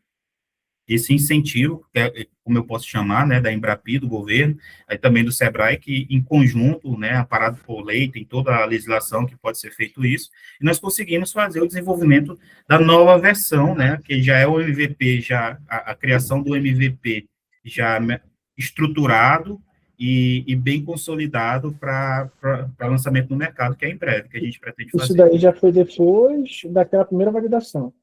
incentivo, como eu posso chamar, né, da Embrapi, do governo, aí também do Sebrae, que em conjunto, né, amparado por lei, tem toda a legislação que pode ser feito isso, e nós conseguimos fazer o desenvolvimento da nova versão, né, que já é o MVP, já a criação do MVP já estruturado e bem consolidado para lançamento no mercado, que é em breve, que a gente pretende fazer. Isso daí já foi depois daquela primeira validação.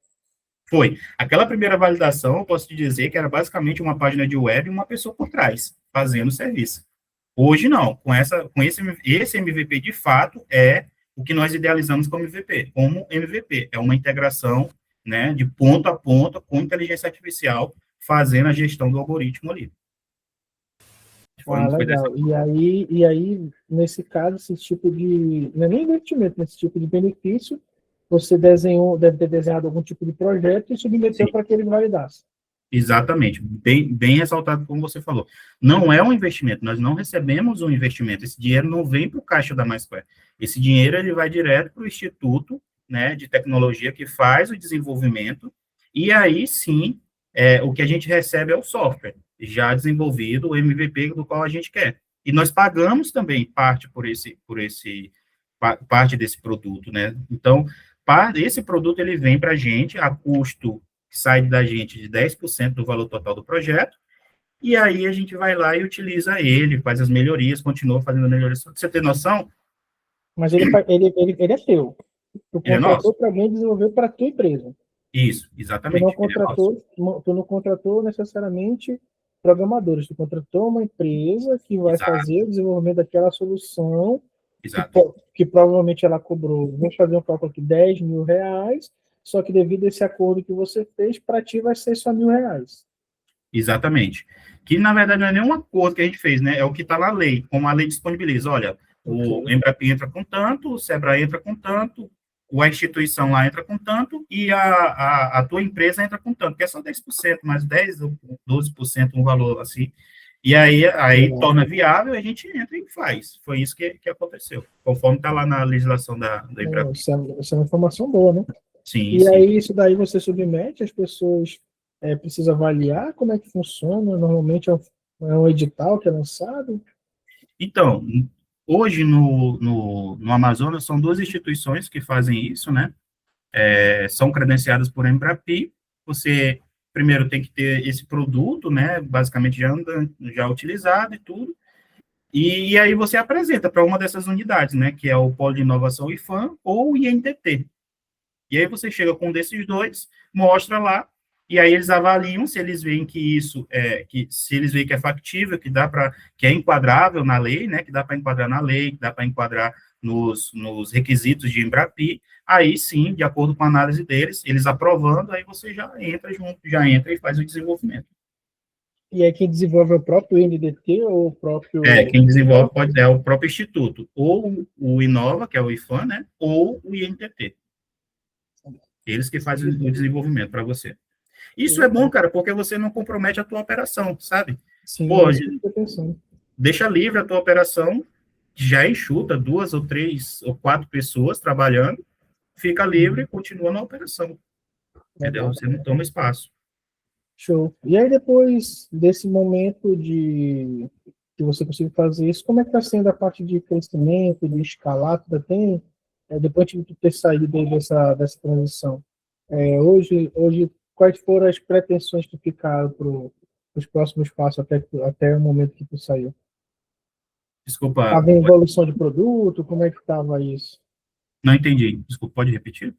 Foi. Aquela primeira validação, eu posso te dizer que era basicamente uma página de web e uma pessoa por trás, fazendo o serviço. Hoje, não. Com esse MVP, de fato, é o que nós idealizamos como MVP. É uma integração, né, de ponta a ponta com inteligência artificial, fazendo a gestão do algoritmo ali. Legal. E aí, nesse caso, esse tipo de... Não é nem investimento, nesse tipo de benefício, você deve ter desenhado algum tipo de projeto e submeteu para que ele validasse. Exatamente, bem ressaltado como você falou. Não é um investimento, nós não recebemos um investimento, esse dinheiro não vem para o caixa da MySquare. Esse dinheiro ele vai direto para o Instituto, né, de Tecnologia que faz o desenvolvimento, e aí sim, o que a gente recebe é o software já desenvolvido, o MVP do qual a gente quer. E nós pagamos também parte parte desse produto, né? Então, esse produto ele vem para a gente a custo que sai da gente de 10% do valor total do projeto, e aí a gente vai lá e utiliza ele, faz as melhorias, continua fazendo melhorias. Pra você ter noção? Mas ele é teu. Tu contratou para alguém desenvolver para a tua empresa. Isso, exatamente. Tu não contratou necessariamente programadores, tu contratou uma empresa que vai fazer o desenvolvimento daquela solução. Exato. Que provavelmente ela cobrou, vamos fazer um cálculo aqui, 10 mil reais, só que devido a esse acordo que você fez, para ti vai ser só R$1.000. Exatamente. Que, na verdade, não é nenhum acordo que a gente fez, né? É o que está na lei, como a lei disponibiliza. Olha, o Embrapi entra com tanto, o Sebrae entra com tanto, a instituição lá entra com tanto, e a tua empresa entra com tanto, que é só 10%, mais 10% ou 12% um valor assim. E aí torna viável, a gente entra e faz. Foi isso que aconteceu, conforme está lá na legislação da Embrapi. Essa é uma informação boa, né? Sim, E sim. aí, isso daí você submete, as pessoas precisam avaliar como é que funciona. Normalmente é um edital que é lançado. Então, hoje no Amazonas são duas instituições que fazem isso, né? São credenciadas por Embrapi. Você primeiro tem que ter esse produto, né? Basicamente já utilizado e tudo. E aí você apresenta para uma dessas unidades, né? Que é o Polo de Inovação IFAM ou o INTT. E aí você chega com um desses dois, mostra lá, e aí eles avaliam se eles veem que isso se eles veem que é factível, que é enquadrável na lei, né, que dá para enquadrar na lei, que dá para enquadrar nos requisitos de Embrapi, aí sim, de acordo com a análise deles, eles aprovando, aí você já entra junto, já entra e faz o desenvolvimento. E aí quem desenvolve é o próprio INDT ou o próprio Quem desenvolve IFAM? pode ser o próprio instituto, ou o Inova, que é o IFAM, né, ou o INTT. Eles que fazem o desenvolvimento para você. Isso é bom, cara, porque você não compromete a tua operação, sabe? Sim, Pô, é isso que eu estou pensando. deixa livre a tua operação, já enxuta 2 ou 3 ou 4 pessoas trabalhando, fica livre e continua na operação, entendeu? Legal. Você não toma espaço. Show. E aí, depois desse momento de que você conseguiu fazer isso, como é que está sendo a parte de crescimento, de escalar? Tudo tem, depois de tu ter saído aí dessa transição? Hoje, quais foram as pretensões que ficaram para os próximos passos até o momento que tu saiu? Desculpa, Estava em evolução de produto? Como é que estava isso? não entendi. Desculpa, pode repetir?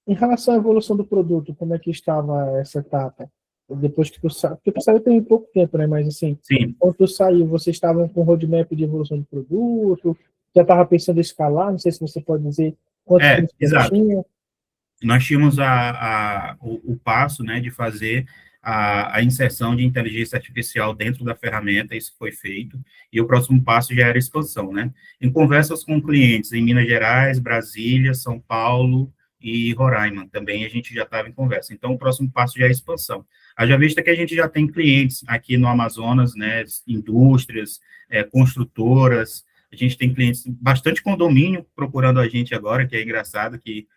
Em relação à evolução do produto, como é que estava essa etapa? Depois que tu saiu, porque tu saiu tem pouco tempo, né? Mas assim, Sim. quando tu saiu, vocês estavam com roadmap de evolução de produto? Já estava pensando em escalar? Não sei se você pode dizer quantos produtos Exato. tinha. Nós tínhamos o passo, né, de fazer a inserção de inteligência artificial dentro da ferramenta, isso foi feito, e o próximo passo já era a expansão, né? Em conversas com clientes em Minas Gerais, Brasília, São Paulo e Roraima, também a gente já estava em conversa. Então, o próximo passo já é a expansão. Haja vista que a gente já tem clientes aqui no Amazonas, né, indústrias, construtoras, a gente tem clientes, bastante condomínio procurando a gente agora, que é engraçado que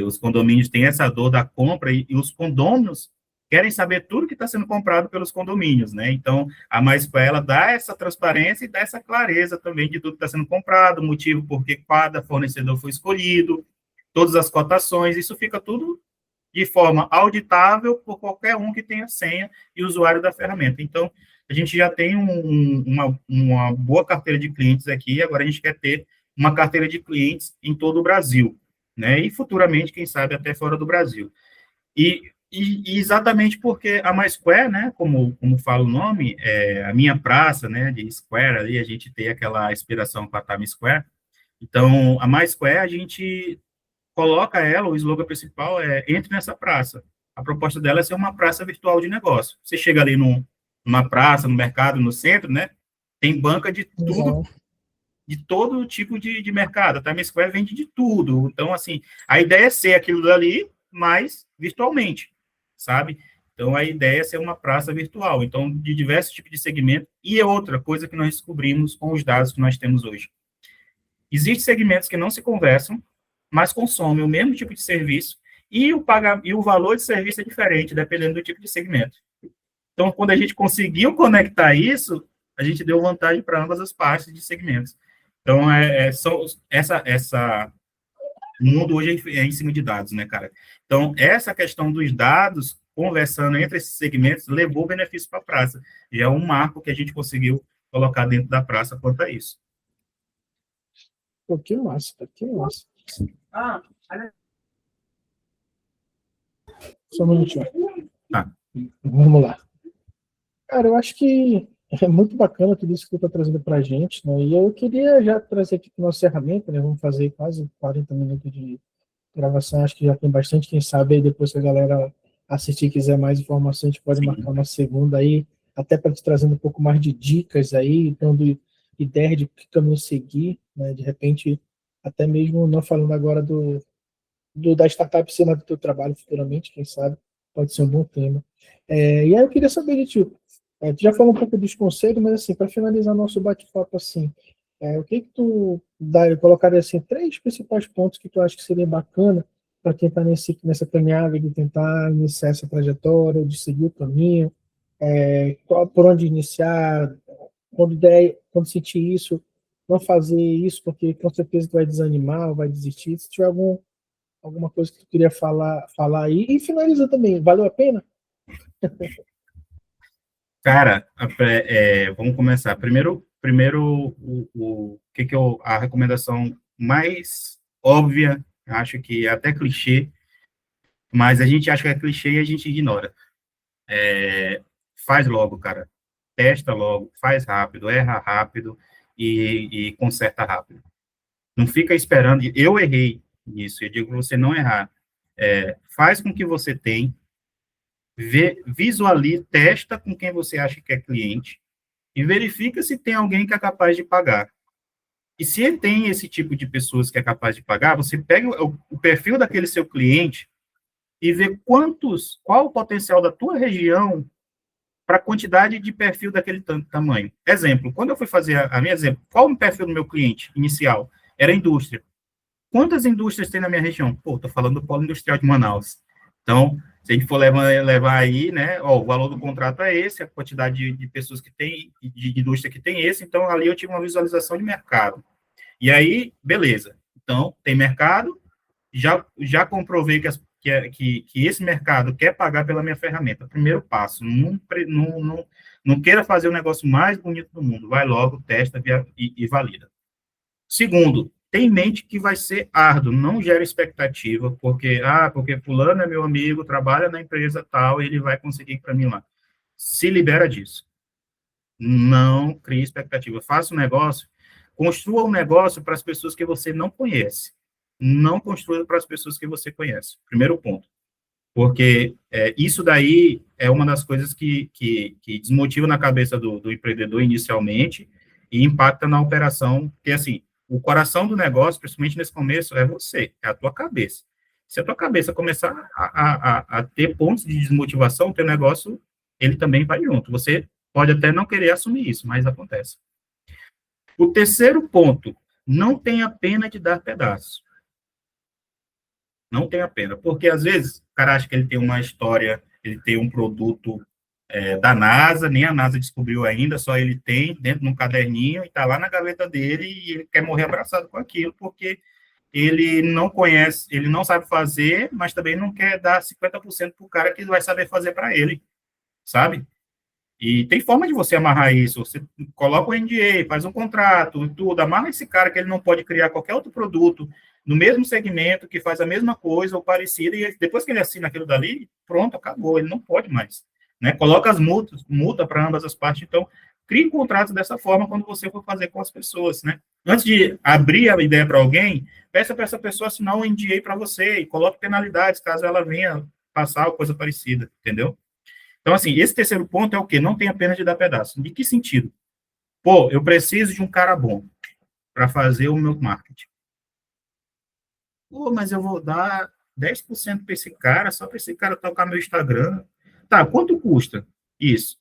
os condomínios têm essa dor da compra e os condôminos querem saber tudo que está sendo comprado pelos condomínios, né? Então, a Mais ela dá essa transparência e dá essa clareza também de tudo que está sendo comprado, o motivo por que cada fornecedor foi escolhido, todas as cotações, isso fica tudo de forma auditável por qualquer um que tenha senha e usuário da ferramenta. Então, a gente já tem uma boa carteira de clientes aqui, agora a gente quer ter uma carteira de clientes em todo o Brasil, né? E futuramente, quem sabe, até fora do Brasil. E exatamente porque a MySquare, né, como fala o nome, a minha praça, né, de Square ali, a gente tem aquela inspiração com a Times Square. Então, a MySquare, a gente coloca ela, o slogan principal entre nessa praça. A proposta dela é ser uma praça virtual de negócio. Você chega ali numa praça, no mercado, no centro, né, tem banca de tudo, Exato. de todo tipo de mercado. A Times Square vende de tudo. Então, assim, a ideia é ser aquilo dali, mas virtualmente, sabe? Então, a ideia é ser uma praça virtual. Então, de diversos tipos de segmento. E é outra coisa que nós descobrimos com os dados que nós temos hoje. Existem segmentos que não se conversam, mas consomem o mesmo tipo de serviço e o valor de serviço é diferente, dependendo do tipo de segmento. Então, quando a gente conseguiu conectar isso, a gente deu vantagem para ambas as partes de segmentos. Então, o mundo hoje é em cima de dados, né, cara? Então, essa questão dos dados, conversando entre esses segmentos, levou benefício para a praça. Já é um marco que a gente conseguiu colocar dentro da praça quanto a isso. Pô, que massa, cara, que massa. Só um minutinho. Tá. Vamos lá. Cara, eu acho que é muito bacana tudo isso que tu está trazendo para a gente, né? E eu queria já trazer aqui para o nosso ferramenta, né? Vamos fazer quase 40 minutos de gravação, acho que já tem bastante, quem sabe aí depois que a galera assistir e quiser mais informação, a gente pode marcar uma segunda aí, até para te trazer um pouco mais de dicas aí, dando ideia de que caminho seguir, né? De repente, até mesmo não falando agora da startup cena do teu trabalho futuramente, quem sabe, pode ser um bom tema. E aí eu queria saber de ti, tu já falou um pouco dos conselhos, mas assim, para finalizar nosso bate-papo assim, o que tu colocaria assim, 3 principais pontos que tu acha que seria bacana para quem está nessa caminhada de tentar iniciar essa trajetória, de seguir o caminho, por onde iniciar, quando sentir isso, não fazer isso, porque com certeza tu vai desanimar, vai desistir. Se tiver alguma coisa que tu queria falar aí, e finaliza também, valeu a pena? Cara, vamos começar. Primeiro a recomendação mais óbvia, acho que é até clichê, mas a gente acha que é clichê e a gente ignora. Faz logo, cara. Testa logo, faz rápido, erra rápido e conserta rápido. Não fica esperando. Eu errei nisso, eu digo para você não errar. Faz com o que você tem, visualiza, testa com quem você acha que é cliente e verifica se tem alguém que é capaz de pagar. E se ele tem esse tipo de pessoas que é capaz de pagar, você pega o perfil daquele seu cliente e vê qual o potencial da tua região para a quantidade de perfil daquele tamanho. Exemplo, quando eu fui fazer a minha exemplo, qual o perfil do meu cliente inicial? Era indústria. Quantas indústrias tem na minha região? Pô, estou falando do polo industrial de Manaus. Então, se a gente for levar aí, né, o valor do contrato é esse, a quantidade de pessoas que tem, de indústria que tem esse, então ali eu tive uma visualização de mercado. E aí, beleza. Então, tem mercado, já comprovei que esse mercado quer pagar pela minha ferramenta. Primeiro passo, não queira fazer o negócio mais bonito do mundo, vai logo, testa e valida. Segundo, tem em mente que vai ser árduo, não gera expectativa, porque fulano é meu amigo, trabalha na empresa tal, ele vai conseguir para mim lá. Se libera disso. Não crie expectativa. Faça um negócio, construa um negócio para as pessoas que você não conhece. Não construa para as pessoas que você conhece. Primeiro ponto. Porque isso daí é uma das coisas que desmotiva na cabeça do empreendedor inicialmente e impacta na operação, porque assim, o coração do negócio, principalmente nesse começo, é você, é a tua cabeça. Se a tua cabeça começar a ter pontos de desmotivação, o teu negócio, ele também vai junto. Você pode até não querer assumir isso, mas acontece. O terceiro ponto, não tenha pena de dar pedaços. Não tenha pena, porque às vezes o cara acha que ele tem uma história, ele tem um produto da NASA, nem a NASA descobriu ainda, só ele tem dentro de um caderninho e está lá na gaveta dele e ele quer morrer abraçado com aquilo, porque ele não conhece, ele não sabe fazer, mas também não quer dar 50% para o cara que vai saber fazer para ele, sabe? E tem forma de você amarrar isso. Você coloca o NDA, faz um contrato, tudo, amarra esse cara que ele não pode criar qualquer outro produto no mesmo segmento, que faz a mesma coisa ou parecida, e depois que ele assina aquilo dali, pronto, acabou, ele não pode mais. Né? Coloca as multa para ambas as partes. Então, crie um contrato dessa forma quando você for fazer com as pessoas. Né? Antes de abrir a ideia para alguém, peça para essa pessoa assinar um NDA para você e coloque penalidades caso ela venha passar ou coisa parecida, entendeu? Então, assim, esse terceiro ponto é o quê? Não tenha pena de dar pedaço. De que sentido? Pô, eu preciso de um cara bom para fazer o meu marketing. Pô, mas eu vou dar 10% para esse cara, só para esse cara tocar meu Instagram. Tá, quanto custa isso?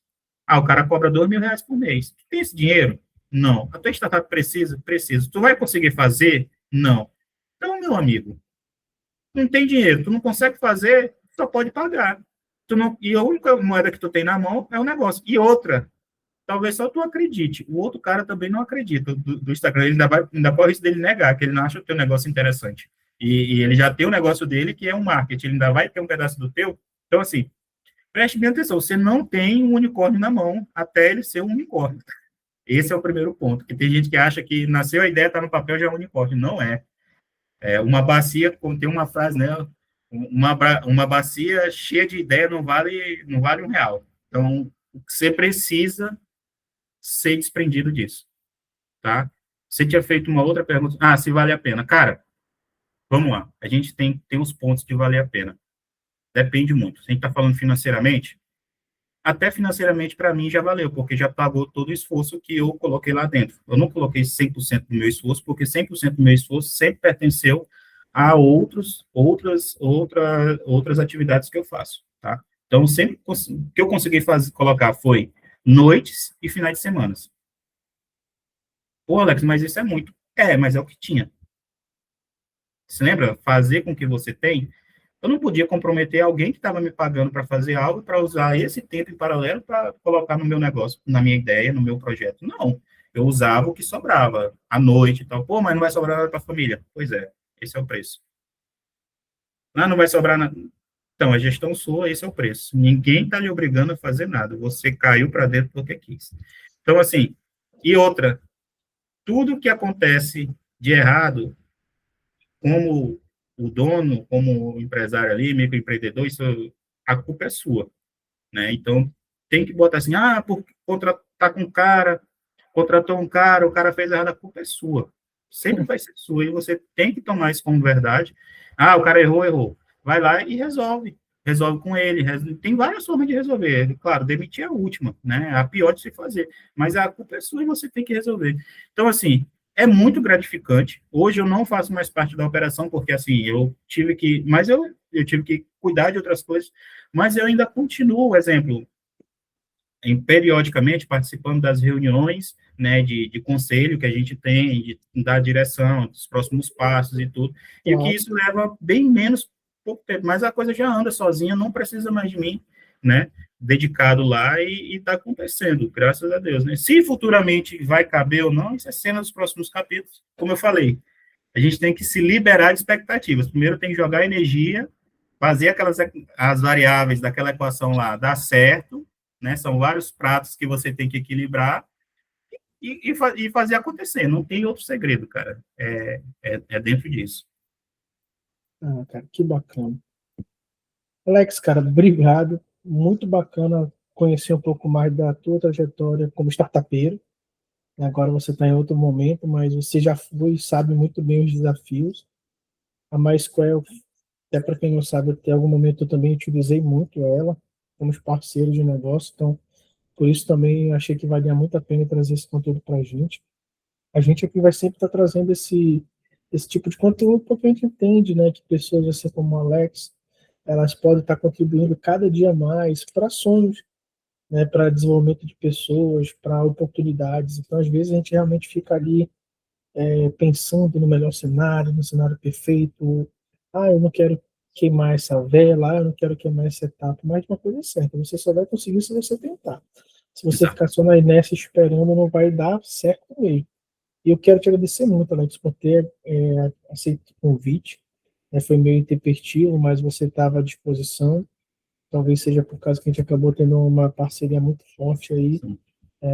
O cara cobra R$ 2.000 por mês. Tu tem esse dinheiro? Não. A tua startup precisa? Precisa. Tu vai conseguir fazer? Não. Então, meu amigo, não tem dinheiro, tu não consegue fazer, só pode pagar. E a única moeda que tu tem na mão é o negócio. E outra, talvez só tu acredite. O outro cara também não acredita do Instagram. Ele ainda corre isso dele negar, que ele não acha o teu negócio interessante. E ele já tem o negócio dele, que é um marketing. Ele ainda vai ter um pedaço do teu. Então, assim, preste bem atenção. Você não tem um unicórnio na mão até ele ser um unicórnio. Esse é o primeiro ponto. Porque tem gente que acha que nasceu a ideia, está no papel, já é um unicórnio. Não é. Uma bacia, tem uma frase, né? Uma bacia cheia de ideia não vale R$ 1. Então, você precisa ser desprendido disso, tá? Você tinha feito uma outra pergunta. Se vale a pena. Cara, vamos lá. A gente tem os pontos de valer a pena. Depende muito. Se a gente está falando financeiramente, até financeiramente, para mim, já valeu, porque já pagou todo o esforço que eu coloquei lá dentro. Eu não coloquei 100% do meu esforço, porque 100% do meu esforço sempre pertenceu a outras atividades que eu faço, tá? Então, sempre o que eu consegui colocar foi noites e finais de semana. Pô, Alex, mas isso é muito. Mas é o que tinha. se lembra? Fazer com que você tem. Eu não podia comprometer alguém que estava me pagando para fazer algo, para usar esse tempo em paralelo para colocar no meu negócio, na minha ideia, no meu projeto. Não. Eu usava o que sobrava à noite e tal. Pô, mas não vai sobrar nada para a família. Pois é, esse é o preço. Ah, não vai sobrar nada. Então, a gestão sua, esse é o preço. Ninguém está lhe obrigando a fazer nada. Você caiu para dentro porque quis. Então, assim, e outra, tudo que acontece de errado, como o dono, como o empresário ali, microempreendedor, isso, a culpa é sua, né? Então, tem que botar assim, por contratar com um cara, contratou um cara, o cara fez errado, a culpa é sua. Sempre vai ser sua, e você tem que tomar isso como verdade. O cara errou, errou. Vai lá e resolve. Resolve com ele. Tem várias formas de resolver. Claro, demitir é a última, né? A pior de se fazer. Mas a culpa é sua e você tem que resolver. Então, assim, é muito gratificante. Hoje eu não faço mais parte da operação, porque, assim, eu tive que... Mas eu tive que cuidar de outras coisas, mas eu ainda continuo, exemplo, periodicamente participando das reuniões, né, de conselho que a gente tem, de dar direção dos próximos passos e tudo, e o que isso leva bem menos pouco tempo, mas a coisa já anda sozinha, não precisa mais de mim, né, dedicado lá e está acontecendo, graças a Deus, né. Se futuramente vai caber ou não, isso é cena dos próximos capítulos, como eu falei, a gente tem que se liberar de expectativas, primeiro tem que jogar energia, fazer as variáveis daquela equação lá dar certo, né? São vários pratos que você tem que equilibrar e fazer acontecer. Não tem outro segredo, cara. É dentro disso. Cara, que bacana. Alex, cara, obrigado. Muito bacana conhecer um pouco mais da tua trajetória como startupeiro. Agora você está em outro momento, mas você já foi e sabe muito bem os desafios. A MySQL, até para quem não sabe, até algum momento eu também utilizei muito ela como parceiro de negócio, então por isso também achei que valia muito a pena trazer esse conteúdo para a gente. A gente aqui vai sempre estar trazendo esse tipo de conteúdo porque a gente entende, né, que pessoas assim como o Alex, elas podem estar contribuindo cada dia mais para sonhos, né, para desenvolvimento de pessoas, para oportunidades. Então, às vezes, a gente realmente fica ali pensando no melhor cenário, no cenário perfeito. Eu não quero queimar essa vela, eu não quero queimar essa etapa, mas uma coisa é certa, você só vai conseguir se você tentar. Se você Exato. ficar só na inércia esperando, não vai dar certo mesmo. E eu quero te agradecer muito, Alex, por ter aceito o convite. Foi meio intempestivo, mas você estava à disposição. Talvez seja por causa que a gente acabou tendo uma parceria muito forte aí. Sim.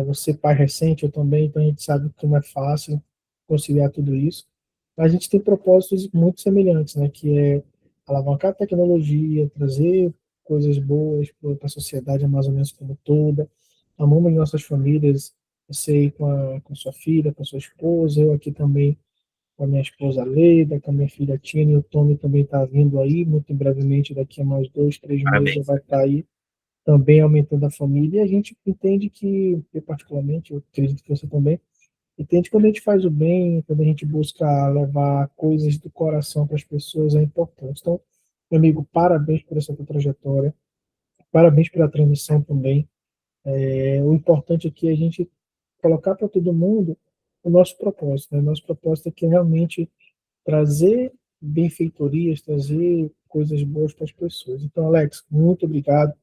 Você pai recente, eu também, então a gente sabe que não é fácil conciliar tudo isso. Mas a gente tem propósitos muito semelhantes, né? Que é alavancar a tecnologia, trazer coisas boas para a sociedade amazonense como toda. Amamos nossas famílias, você aí com a sua filha, com a sua esposa, eu aqui também com a minha esposa Leida, com a minha filha Tina, e o Tommy também está vindo aí, muito brevemente, daqui a mais 2, 3 meses já Parabéns. vai estar aí também aumentando a família, e a gente entende que, eu particularmente, eu acredito que você também, entende que quando a gente faz o bem, quando a gente busca levar coisas do coração para as pessoas, é importante. Então, meu amigo, parabéns por essa tua trajetória, parabéns pela transmissão também. O importante aqui é a gente colocar para todo mundo o nosso propósito, né? O nosso propósito aqui é realmente trazer benfeitorias, trazer coisas boas para as pessoas. Então, Alex, muito obrigado.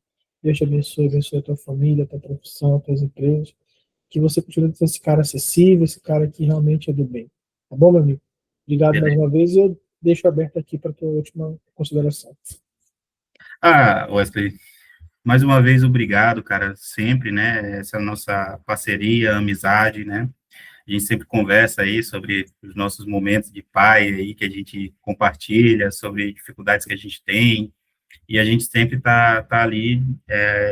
Deus te abençoe, abençoe a tua família, a tua profissão, as tuas empresas. Que você continue sendo esse cara acessível, esse cara que realmente é do bem. Tá bom, meu amigo? Obrigado mais Beleza. uma vez e eu deixo aberto aqui para a tua última consideração. Wesley, mais uma vez, obrigado, cara, sempre, né, essa nossa parceria, amizade, né, a gente sempre conversa aí sobre os nossos momentos de pai aí, que a gente compartilha, sobre dificuldades que a gente tem, e a gente sempre tá ali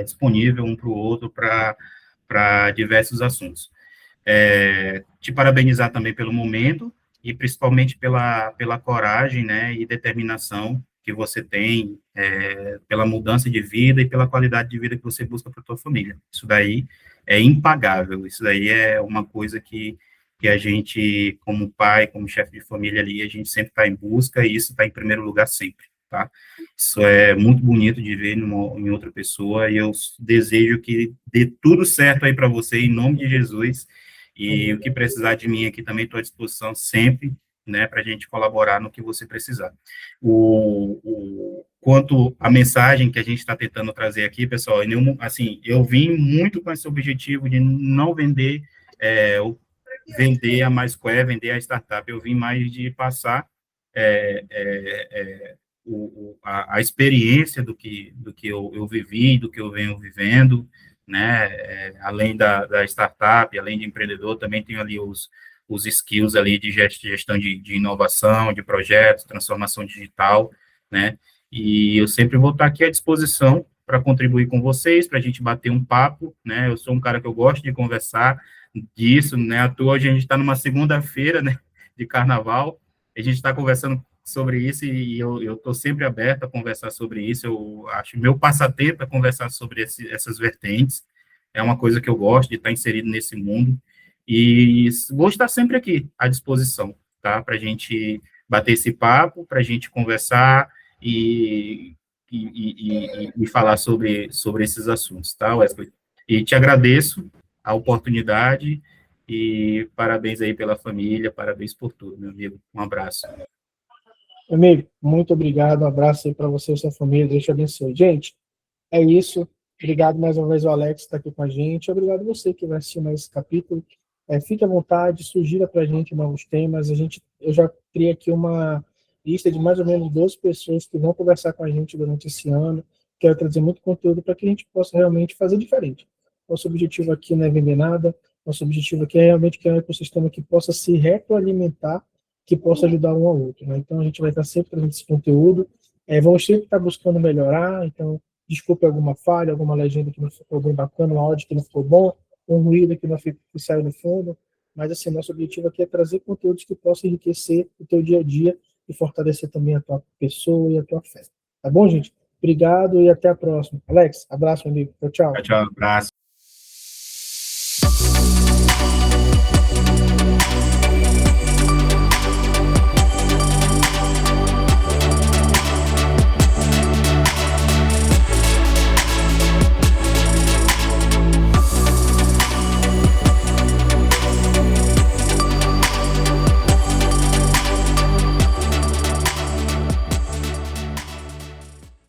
disponível um para o outro para diversos assuntos. Te parabenizar também pelo momento e principalmente pela coragem, né, e determinação que você tem, pela mudança de vida e pela qualidade de vida que você busca para a tua família. Isso daí é impagável, isso daí é uma coisa que a gente, como pai, como chefe de família ali, a gente sempre está em busca e isso está em primeiro lugar sempre, tá? Isso é muito bonito de ver em outra pessoa e eu desejo que dê tudo certo aí para você, em nome de Jesus, e o que precisar de mim aqui também estou à disposição sempre. né, para a gente colaborar no que você precisar. Quanto à mensagem que a gente está tentando trazer aqui, pessoal, assim, eu vim muito com esse objetivo de não vender vender a MySquare, vender a startup. Eu vim mais de passar a experiência do que eu vivi, do que eu venho vivendo, né, além da startup, além de empreendedor, também tenho ali os skills ali de gestão de inovação, de projetos, transformação digital, né, e eu sempre vou estar aqui à disposição para contribuir com vocês, para a gente bater um papo, né, eu sou um cara que eu gosto de conversar disso, né, à toa a gente está numa segunda-feira, né, de carnaval, a gente está conversando sobre isso e eu estou sempre aberto a conversar sobre isso. Eu acho meu passatempo é conversar sobre essas vertentes. É uma coisa que eu gosto de estar inserido nesse mundo e vou estar sempre aqui à disposição, tá? Para a gente bater esse papo, para a gente conversar e falar sobre esses assuntos, tá, Wesley? E te agradeço a oportunidade e parabéns aí pela família, parabéns por tudo, meu amigo. Um abraço. Amigo, muito obrigado, um abraço aí para você e sua família, Deus te abençoe. Gente, é isso, obrigado mais uma vez ao Alex que está aqui com a gente, obrigado a você que vai assistir mais esse capítulo, fique à vontade, sugira para a gente novos temas, eu já criei aqui uma lista de mais ou menos 12 pessoas que vão conversar com a gente durante esse ano, quero trazer muito conteúdo para que a gente possa realmente fazer diferente. Nosso objetivo aqui não é vender nada, nosso objetivo aqui é realmente criar um ecossistema que possa se retroalimentar, que possa ajudar um ao outro, né? Então, a gente vai estar sempre trazendo esse conteúdo, vamos sempre estar buscando melhorar, então, desculpe alguma falha, alguma legenda que não ficou bem bacana, um áudio que não ficou bom, um ruído que não ficou, que saiu no fundo, mas, assim, nosso objetivo aqui é trazer conteúdos que possam enriquecer o teu dia a dia e fortalecer também a tua pessoa e a tua fé. Tá bom, gente? Obrigado e até a próxima. Alex, abraço, meu amigo. Tchau, tchau. Tchau, abraço.